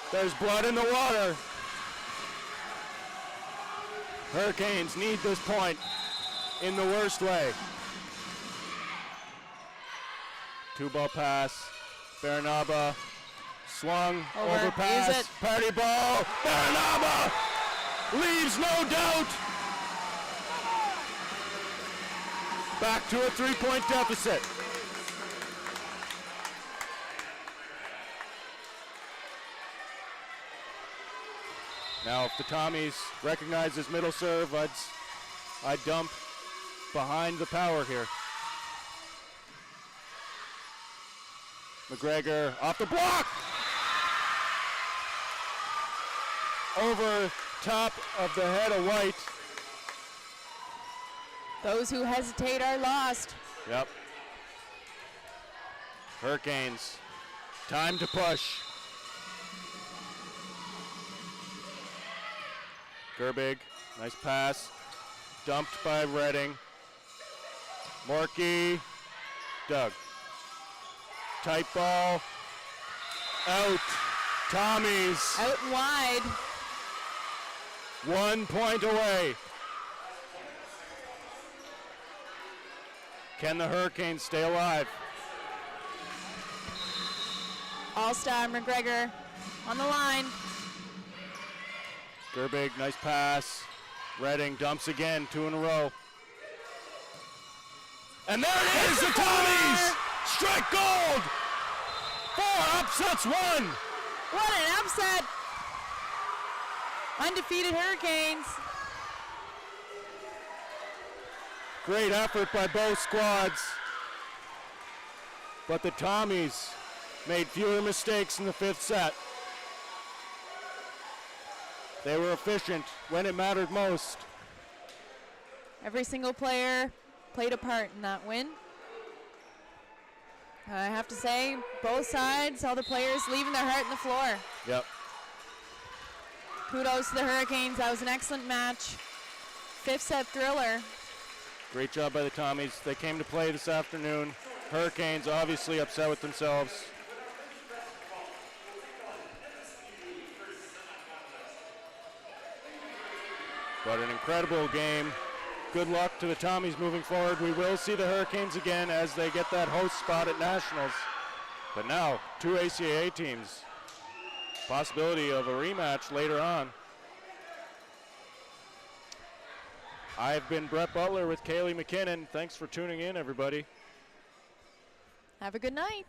There's blood in the water. Hurricanes need this point in the worst way. 2-ball pass. Bernaba swung over pass. Party ball. Bernaba leaves no doubt. Back to a 3-point deficit. Now, if the Tommies recognize his middle serve, I'd dump behind the power here. McGregor off the block! Over top of the head of White. Those who hesitate are lost. Yep. Hurricanes, time to push. Gerbig, nice pass. Dumped by Redding. Morkey, Doug. Tight ball. Out. Tommies. Out and wide. 1 point away. Can the Hurricanes stay alive? All-star McGregor on the line. Gerbig, nice pass. Redding dumps again, 2 in a row. And there it is, the Tommies! Strike gold! 4 upsets 1. What an upset! Undefeated Hurricanes. Great effort by both squads. But the Tommies made fewer mistakes in the 5th set. They were efficient when it mattered most. Every single player played a part in that win. I have to say, both sides, all the players leaving their heart on the floor. Yep. Kudos to the Hurricanes. That was an excellent match. 5th set thriller. Great job by the Tommies. They came to play this afternoon. Hurricanes obviously upset with themselves. But an incredible game. Good luck to the Tommies moving forward. We will see the Hurricanes again as they get that host spot at Nationals. But now, 2 ACAA teams. Possibility of a rematch later on. I've been Brett Butler with Kaylee McKinnon. Thanks for tuning in, everybody. Have a good night.